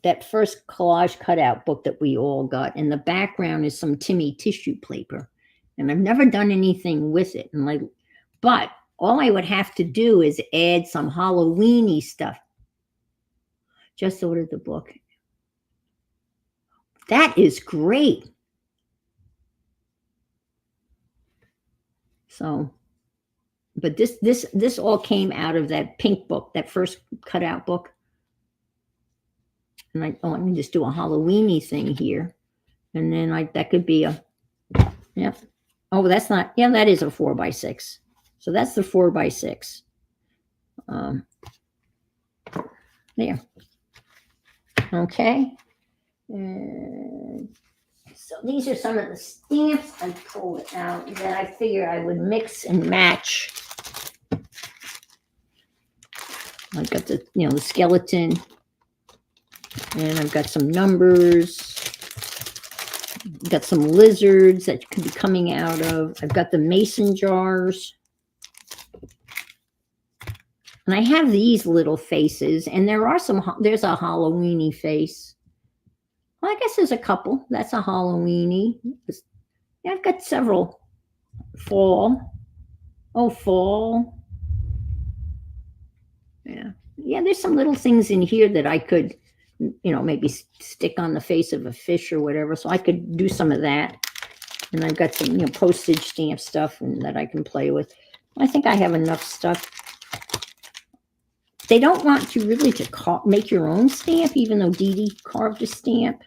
that first collage cutout book that we all got. And the background is some Timmy tissue paper. And I've never done anything with it. But all I would have to do is add some Halloweeny stuff. Just ordered the book. That is great. So, but this all came out of that pink book, that first cutout book. And let me just do a Halloweeny thing here. And then that could be yeah. Oh, that's not, yeah, that is a 4x6. So that's the 4x6. There. Okay. So these are some of the stamps I pulled out that I figured I would mix and match. I've got the, the skeleton, and I've got some numbers. I've got some lizards that could be coming out of. I've got the mason jars. And I have these little faces, and there's a Halloweeny face. Well, I guess there's a couple. That's a Halloweeny. Yeah, I've got several. Fall. Oh, fall. Yeah. Yeah, there's some little things in here that I could, maybe stick on the face of a fish or whatever. So I could do some of that. And I've got some, postage stamp stuff that I can play with. I think I have enough stuff. They don't want you really to make your own stamp, even though Dee Dee carved a stamp.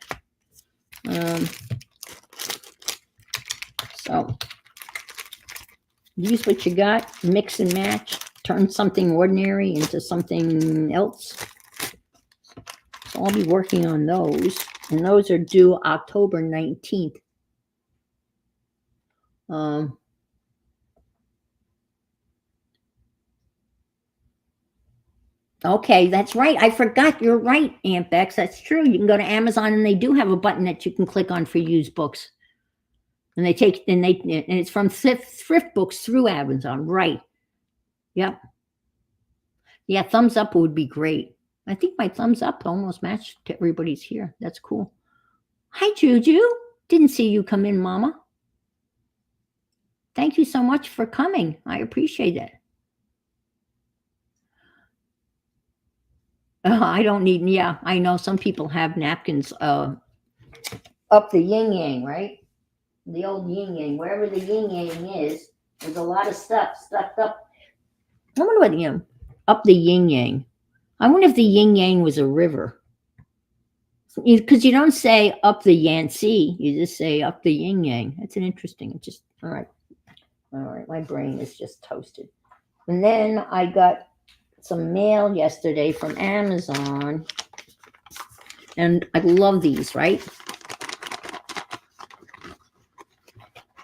So use what you got, mix and match, turn something ordinary into something else. So I'll be working on those, and those are due October 19th. Okay, that's right. I forgot. You're right, Aunt Bex. That's true. You can go to Amazon, and they do have a button that you can click on for used books. And it's from thrift books through Amazon, right? Yep. Yeah, thumbs up would be great. I think my thumbs up almost matched to everybody's here. That's cool. Hi, Juju. Didn't see you come in, Mama. Thank you so much for coming. I appreciate it. I don't need, yeah, I know some people have napkins up the yin yang, right? The old yin yang, wherever the yin yang is, there's a lot of stuff stuffed up. I wonder what, up the yin yang. I wonder if the yin yang was a river. Because you don't say up the Yangtze, you just say up the yin yang. That's an interesting, all right. All right, my brain is just toasted. And then I got some mail yesterday from Amazon, and I love these, right?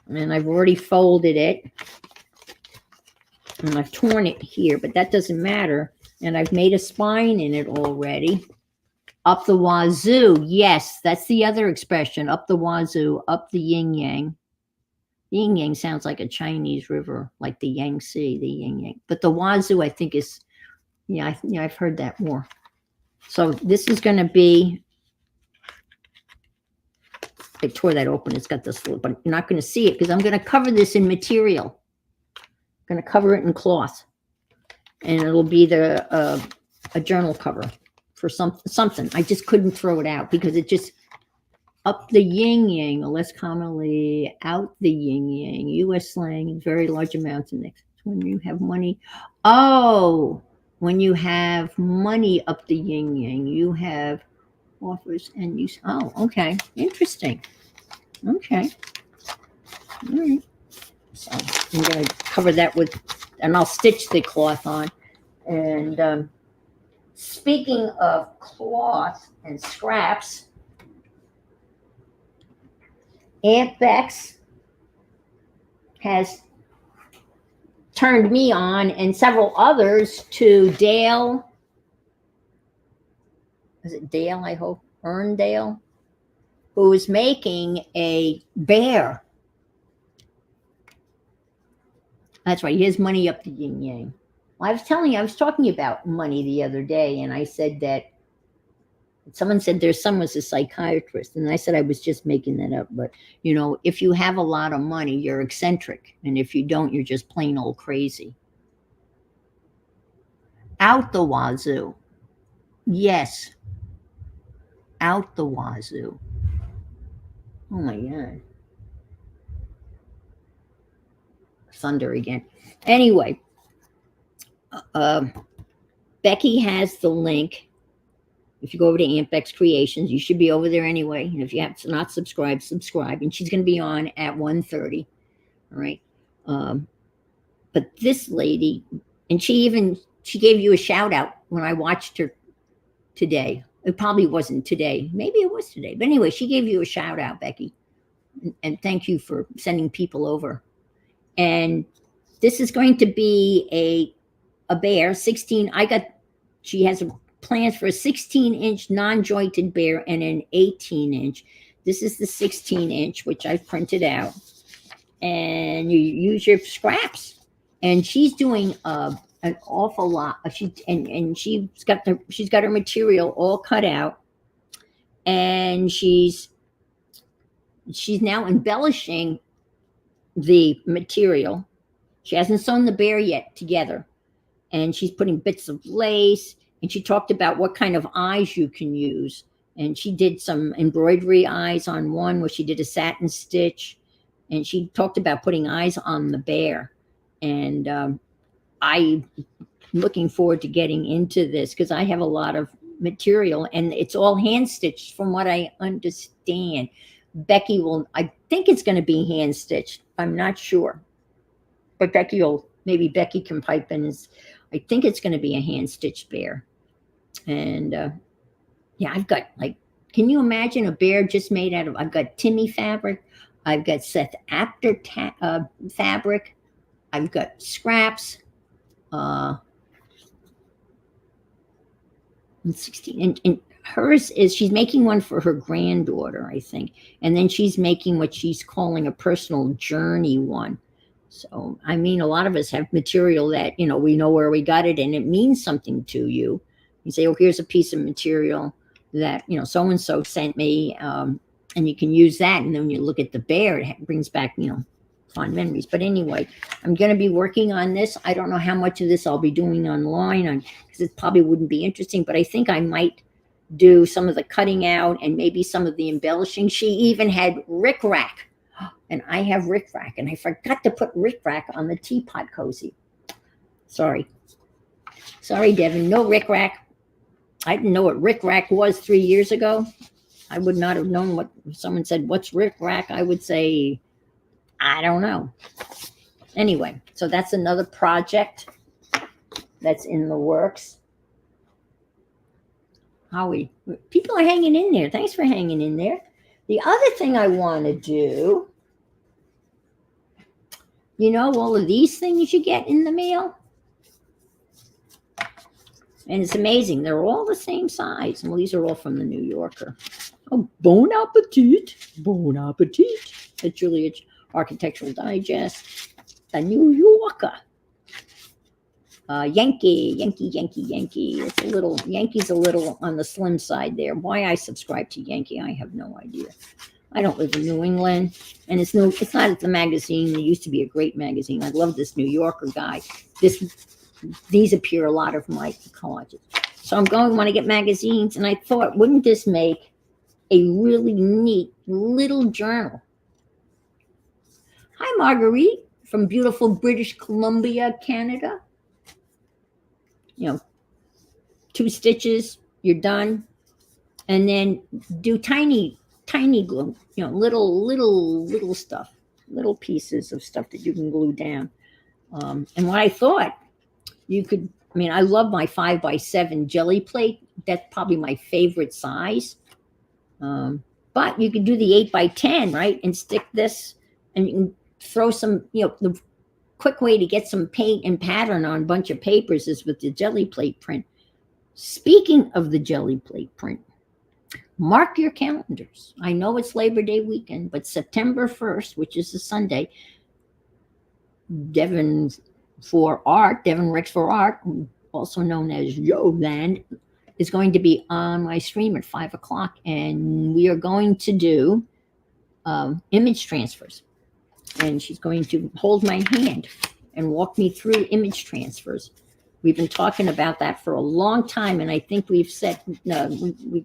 And I've already folded it, and I've torn it here, but that doesn't matter. And I've made a spine in it already. Up the wazoo, yes, that's the other expression. Up the wazoo, up the yin yang. The yin yang sounds like a Chinese river, like the Yangtze, the yin yang. But the wazoo, I think, is, I've heard that more. So this is going to be, I tore that open. It's got this little, but you're not going to see it because I'm going to cover this in material. I'm going to cover it in cloth, and it'll be a journal cover for something. I just couldn't throw it out because it just up the yin yang, or less commonly out the yin yang. U.S. slang in very large amounts in next when you have money. Oh, when you have money up the yin yang, you have offers and use. Oh, okay, interesting. Okay, all right. So I'm going to cover that with, and I'll stitch the cloth on. And speaking of cloth and scraps, Aunt Bex has turned me on and several others to Dale. Is it Dale, I hope? Erndale? Who is making a bear. That's right. He has money up the yin yang. Well, I was talking about money the other day, and I said that someone said their son was a psychiatrist, and I said I was just making that up. But, if you have a lot of money, you're eccentric. And if you don't, you're just plain old crazy. Out the wazoo. Yes. Out the wazoo. Oh, my God. Thunder again. Anyway, Becky has the link. If you go over to Aunt Bex Creations, you should be over there anyway. And if you have not subscribed, subscribe. And she's going to be on at 1:30. All right. But this lady, and she gave you a shout out when I watched her today. It probably wasn't today. Maybe it was today. But anyway, she gave you a shout out, Becky. And thank you for sending people over. And this is going to be a bear, 16. I got She has plans for a 16-inch non-jointed bear and an 18-inch. This is the 16-inch, which I've printed out. And you use your scraps. And she's doing an awful lot. She's got her material all cut out, and she's now embellishing the material. She hasn't sewn the bear yet together, and she's putting bits of lace. And she talked about what kind of eyes you can use. And she did some embroidery eyes on one where she did a satin stitch. And she talked about putting eyes on the bear. And I'm looking forward to getting into this because I have a lot of material and it's all hand stitched from what I understand. Becky will, I think it's going to be hand stitched. I'm not sure. But maybe Becky can pipe in. I think it's going to be a hand stitched bear. And yeah, I've got can you imagine a bear just made out of, I've got Timmy fabric. I've got Seth Apter fabric. I've got scraps. And 16, and hers is, she's making one for her granddaughter, I think. And then she's making what she's calling a personal journey one. So, I mean, a lot of us have material that, we know where we got it and it means something to you. You say, oh, here's a piece of material that, so-and-so sent me, and you can use that. And then when you look at the bear, it brings back, fond memories. But anyway, I'm going to be working on this. I don't know how much of this I'll be doing online because it probably wouldn't be interesting, but I think I might do some of the cutting out and maybe some of the embellishing. She even had rickrack, and I have rickrack, and I forgot to put rickrack on the teapot cozy. Sorry, Devin, no rickrack. I didn't know what rickrack was 3 years ago. I would not have known what, if someone said, what's rickrack? I would say, I don't know. Anyway, so that's another project that's in the works. Howie, people are hanging in there. Thanks for hanging in there. The other thing I want to do, all of these things you get in the mail. And it's amazing. They're all the same size. Well, these are all from the New Yorker. Oh, bon appetit. Bon appetit. The Julia Architectural Digest. The New Yorker. Yankee. It's Yankee's a little on the slim side there. Why I subscribe to Yankee, I have no idea. I don't live in New England, and it's not the magazine. It used to be a great magazine. I love this New Yorker guy. These appear a lot of my collages. So I'm going to want to get magazines, and I thought, wouldn't this make a really neat little journal? Hi, Marguerite, from beautiful British Columbia, Canada. 2 stitches, you're done. And then do tiny glue, little stuff, little pieces of stuff that you can glue down. And what I thought, I love my 5x7 jelly plate. That's probably my favorite size. But you could do the 8x10, right? And stick this, and you can throw some, the quick way to get some paint and pattern on a bunch of papers is with the jelly plate print. Speaking of the jelly plate print, mark your calendars. I know it's Labor Day weekend, but September 1st, which is a Sunday, Devin Ricks for Art, also known as Yoland, is going to be on my stream at 5 o'clock, and we are going to do image transfers. And she's going to hold my hand and walk me through image transfers. We've been talking about that for a long time, and I think we've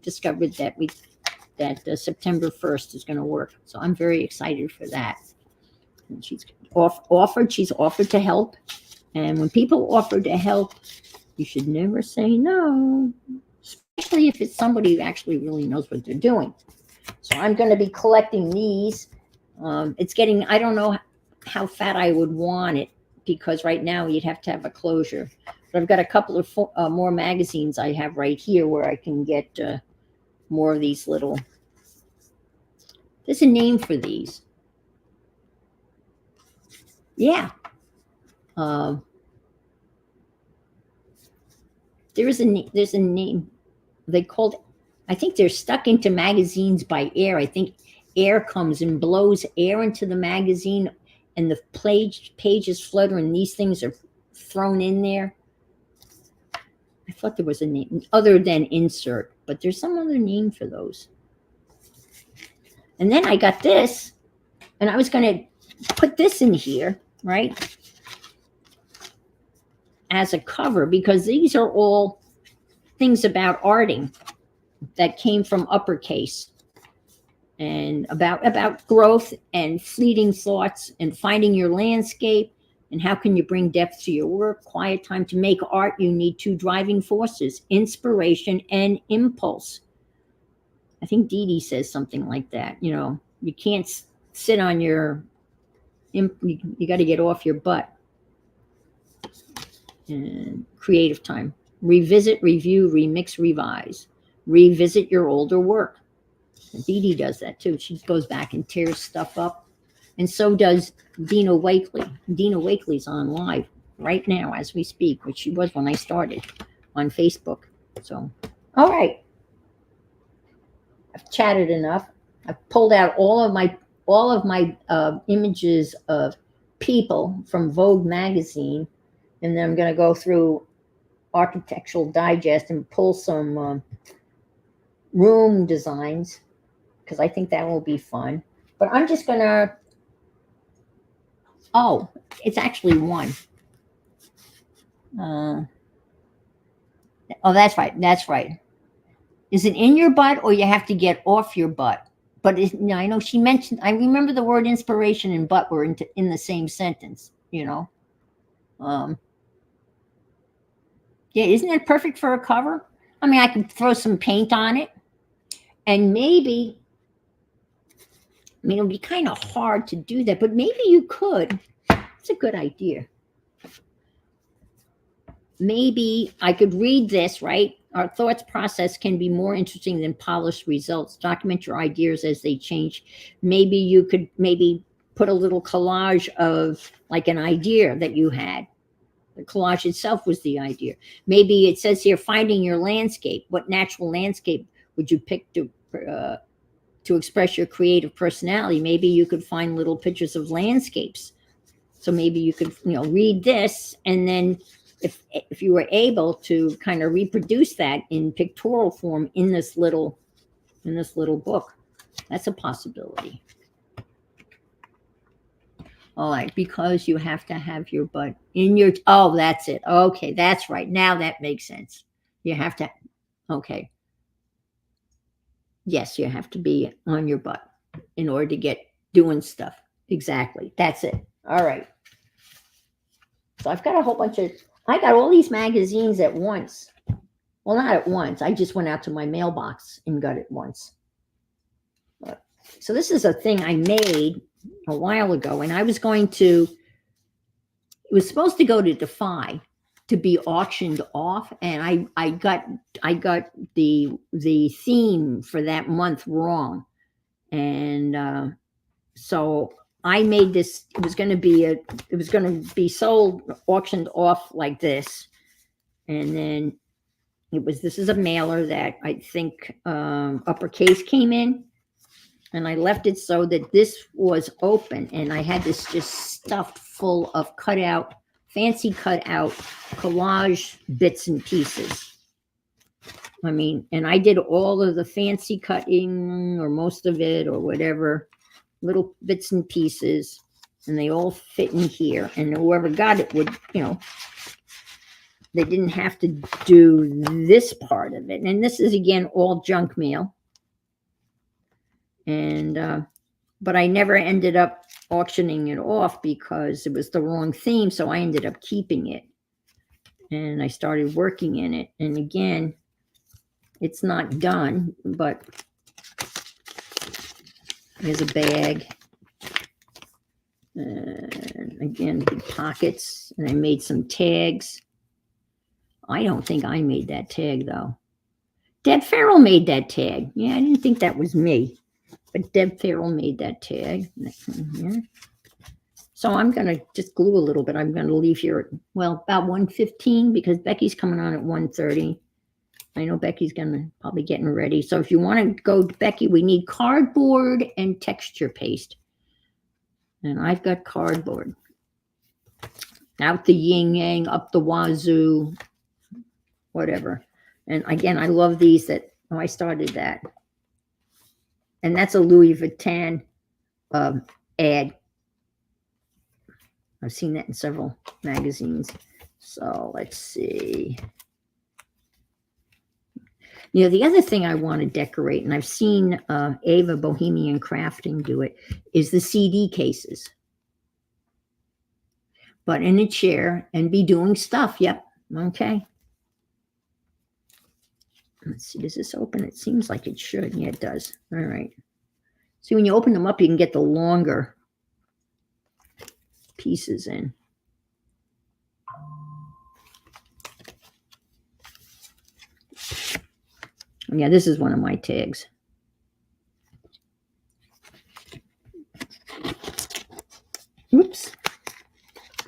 discovered that September 1st is going to work. So I'm very excited for that. And she's offered to help. And when people offer to help, you should never say no, especially if it's somebody who actually really knows what they're doing. So I'm going to be collecting these. It's getting, I don't know how fat I would want it, because right now you'd have to have a closure. But I've got a couple of more magazines I have right here where I can get more of these little, there's a name for these. Yeah. there's a name. They called, I think they're stuck into magazines by air. I think air comes and blows air into the magazine, and the pages flutter, and these things are thrown in there. I thought there was a name other than insert, but there's some other name for those. And then I got this, and I was going to put this in here, right, as a cover, because these are all things about arting that came from Uppercase, and about growth and fleeting thoughts and finding your landscape. And how can you bring depth to your work? Quiet time. To make art, you need two driving forces: inspiration and impulse. I think Dee Dee says something like that. You can't sit on your, you got to get off your butt. And creative time. Revisit, review, remix, revise. Revisit your older work. Dee Dee does that too. She goes back and tears stuff up. And so does Dina Wakely. Dina Wakely's on live right now as we speak, which she was when I started on Facebook. So, all right. I've chatted enough. I've pulled out all of my images of people from Vogue magazine, and then I'm going to go through Architectural Digest and pull some room designs, because I think that will be fun. But I'm just going to, oh, it's actually one. Oh, that's right. That's right. Is it in your butt, or you have to get off your butt? But I know she mentioned, I remember the word inspiration and butt were in the same sentence, Yeah, isn't that perfect for a cover? I mean, I could throw some paint on it, and maybe, it would be kind of hard to do that, but maybe you could. It's a good idea. Maybe I could read this, right? Our thoughts process can be more interesting than polished results. Document your ideas as they change. Maybe you could put a little collage of like an idea that you had. The collage itself was the idea. Maybe it says here, finding your landscape. What natural landscape would you pick to express your creative personality? Maybe you could find little pictures of landscapes. So maybe you could, read this, and then if you were able to kind of reproduce that in pictorial form in this little book, that's a possibility. All right, because you have to have your butt in your, oh, that's it. Okay, that's right. Now that makes sense. You have to, okay. Yes, you have to be on your butt in order to get doing stuff. Exactly. That's it. All right. So I've got a whole bunch of, I got all these magazines at once. Well, not at once. I just went out to my mailbox and got it once. So this is a thing I made a while ago, and I was going to, it was supposed to go to Defy to be auctioned off, and I got the theme for that month wrong, and so I made this. It was going to be sold, auctioned off like this, and then this is a mailer that I think Uppercase came in, and I left it so that this was open, and I had this just stuffed full of fancy cutout collage bits and pieces. I mean, and I did all of the fancy cutting, or most of it, or whatever, little bits and pieces, and they all fit in here. And whoever got it would, they didn't have to do this part of it. And this is, again, all junk mail. And, but I never ended up auctioning it off because it was the wrong theme. So I ended up keeping it, and I started working in it. And again, it's not done, but there's a bag. And again, the pockets, and I made some tags. I don't think I made that tag, though. Deb Farrell made that tag. Yeah, I didn't think that was me, but Deb Farrell made that tag. So So I'm going to just glue a little bit. I'm going to leave here at, well, about 1:15 because Becky's coming on at 1:30. I know Becky's going to probably getting ready. So if you want to go to Becky, we need cardboard and texture paste. And I've got cardboard. Out the yin yang, up the wazoo, whatever. And again, I love these that, oh, I started that. And that's a Louis Vuitton ad. I've seen that in several magazines. So let's see. You know, the other thing I want to decorate, and I've seen Ava Bohemian Crafting do it, is the CD cases. But in a chair and be doing stuff. Yep. Okay. Let's see. Does this open? It seems like it should. Yeah, it does. All right. See, when you open them up, you can get the longer pieces in. Yeah, this is one of my tags. Oops.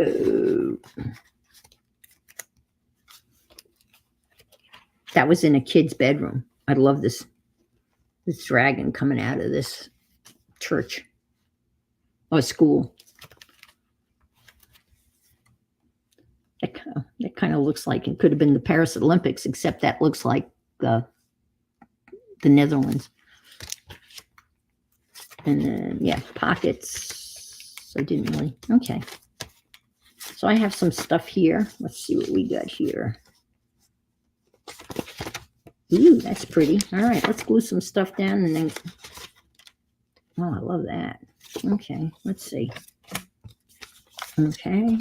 Oh. That was in a kid's bedroom. I love this dragon coming out of this church or school. That kind of looks like it could have been the Paris Olympics, except that looks like the Netherlands. And then, yeah, pockets. I didn't really, okay. So I have some stuff here. Let's see what we got here. Ooh, that's pretty. All right, let's glue some stuff down and then, oh, I love that. Okay, let's see. Okay.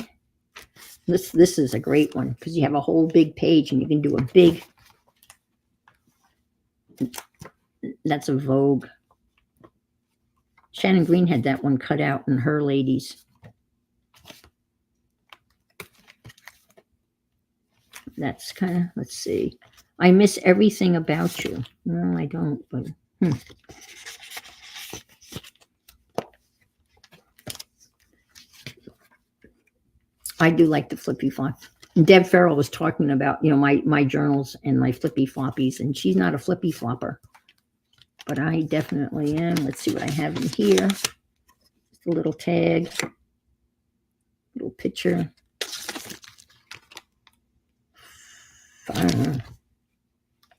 This is a great one because you have a whole big page and you can do a big, that's a Vogue. Shannon Green had that one cut out in her ladies. That's kind of, let's see. I miss everything about you. No, I don't, but I do like the flippy flop. Deb Farrell was talking about, you know, my journals and my flippy floppies, and she's not a flippy flopper, but I definitely am. Let's see what I have in here. Just a little tag, little picture.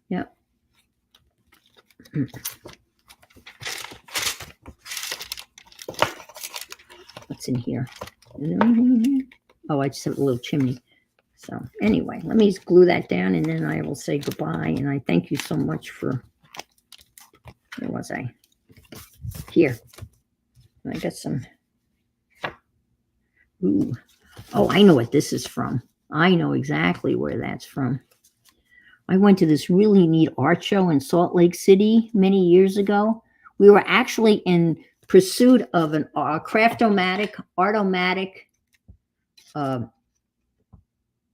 Yep. What's in here? Oh, I just have a little chimney. So anyway, let me just glue that down and then I will say goodbye. And I thank you so much for, where was I? Here. I got some. Ooh. Oh, I know what this is from. I know exactly where that's from. I went to this really neat art show in Salt Lake City many years ago. We were actually in pursuit of an Craftomatic, Artomatic,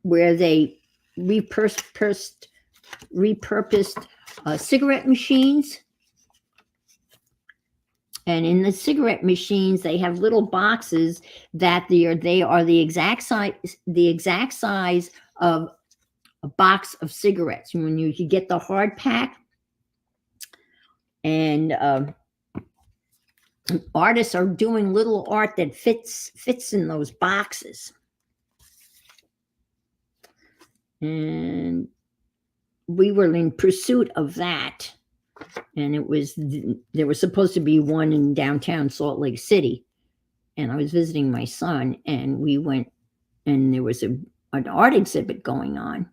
where they repurposed cigarette machines. And in the cigarette machines, they have little boxes that they are the exact size of a box of cigarettes. When you get the hard pack, and artists are doing little art that fits in those boxes. And we were in pursuit of that. And there was supposed to be one in downtown Salt Lake City. And I was visiting my son, and we went, and there was an art exhibit going on.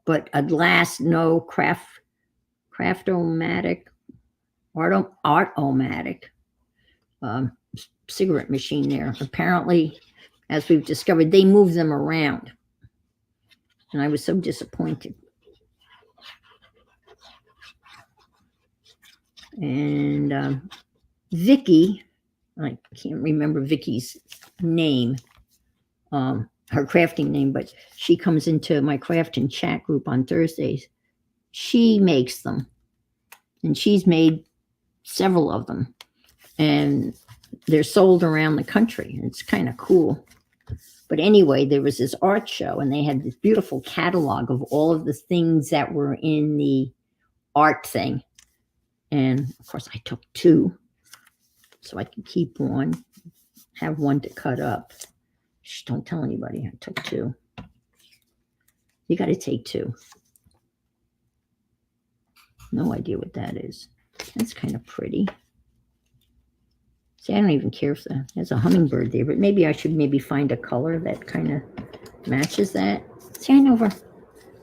But at last, no Craftomatic, Artomatic cigarette machine there. Apparently, as we've discovered, they move them around. And I was so disappointed. And Vicky, I can't remember Vicky's name, her crafting name, but she comes into my craft and chat group on Thursdays. She makes them, and she's made several of them. And They're sold around the country. It's kind of cool. But anyway, there was this art show, and they had this beautiful catalog of all of the things that were in the art thing. And of course, I took two so I could keep one, have one to cut up. Shh, don't tell anybody. I took two. You got to take two. No idea what that is. That's kind of pretty. See, I don't even care if there's a hummingbird there, but maybe I should find a color that kind of matches that. See, I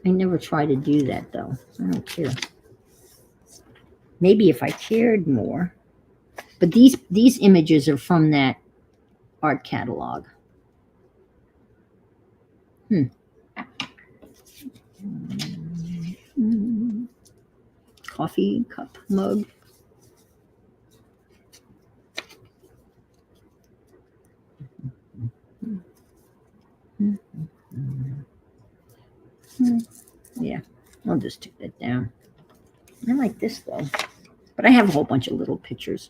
never try to do that though. I don't care. Maybe if I cared more. But these images are from that art catalog. Coffee cup mug. Yeah, I'll just take that down. I like this though, but I have a whole bunch of little pictures.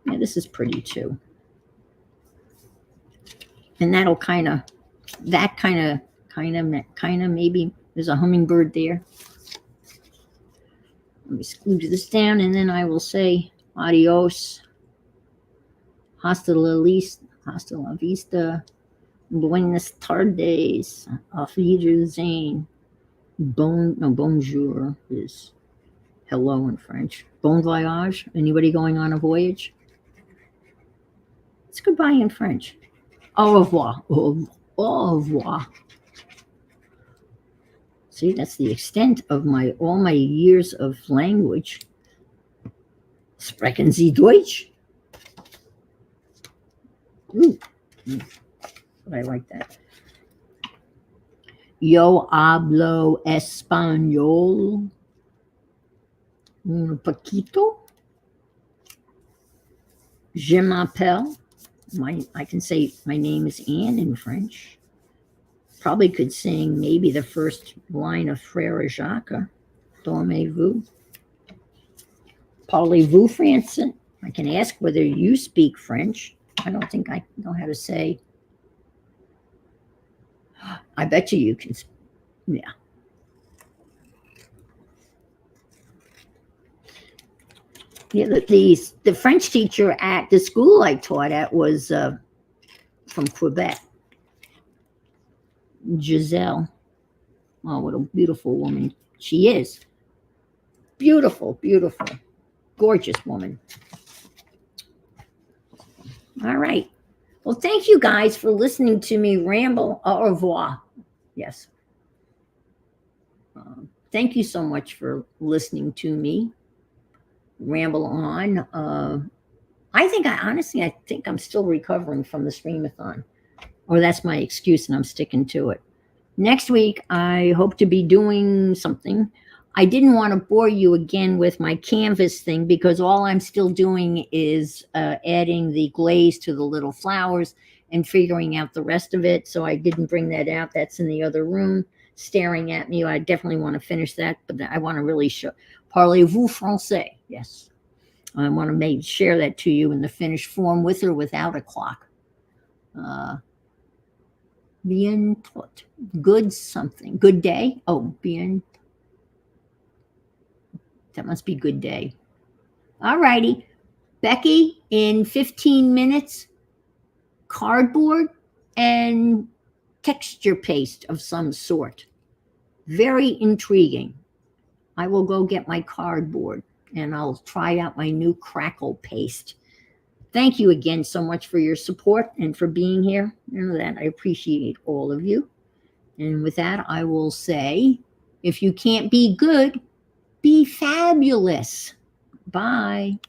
Yeah, this is pretty too. And that'll kind of maybe there's a hummingbird there. Let me screw this down, and then I will say adios. Hasta la vista. Buenas tardes. Auf Wiedersehen. Bonjour is hello in French. Bon voyage. Anybody going on a voyage? It's goodbye in French. Au revoir. Au revoir. See, that's the extent of all my years of language. Sprechen Sie Deutsch? But I like that. Yo hablo español un poquito. Je m'appelle. I can say my name is Anne in French. Probably could sing maybe the first line of Frère Jacques. Dormez-vous? Parlez-vous français? I can ask whether you speak French. I don't think I know how to say. I bet you can. Yeah. Yeah, the French teacher at the school I taught at was from Quebec. Giselle. Oh, what a beautiful woman she is. Beautiful, beautiful, gorgeous woman. All right. Well, thank you guys for listening to me ramble. Au revoir. Yes. Thank you so much for listening to me ramble on. I think I'm still recovering from the Streamathon. Or that's my excuse, and I'm sticking to it. Next week, I hope to be doing something. I didn't want to bore you again with my canvas thing because all I'm still doing is adding the glaze to the little flowers and figuring out the rest of it. So I didn't bring that out. That's in the other room staring at me. I definitely want to finish that, but I want to really show. Parlez-vous français? Yes. I want to share that to you in the finished form with or without a clock. Bien tot. Good something. Good day. Oh, bien. That must be good day. All righty. Becky, in 15 minutes, cardboard and texture paste of some sort. Very intriguing. I will go get my cardboard and I'll try out my new crackle paste. Thank you again so much for your support and for being here. You know that I appreciate all of you. And with that, I will say, if you can't be good, be fabulous. Bye.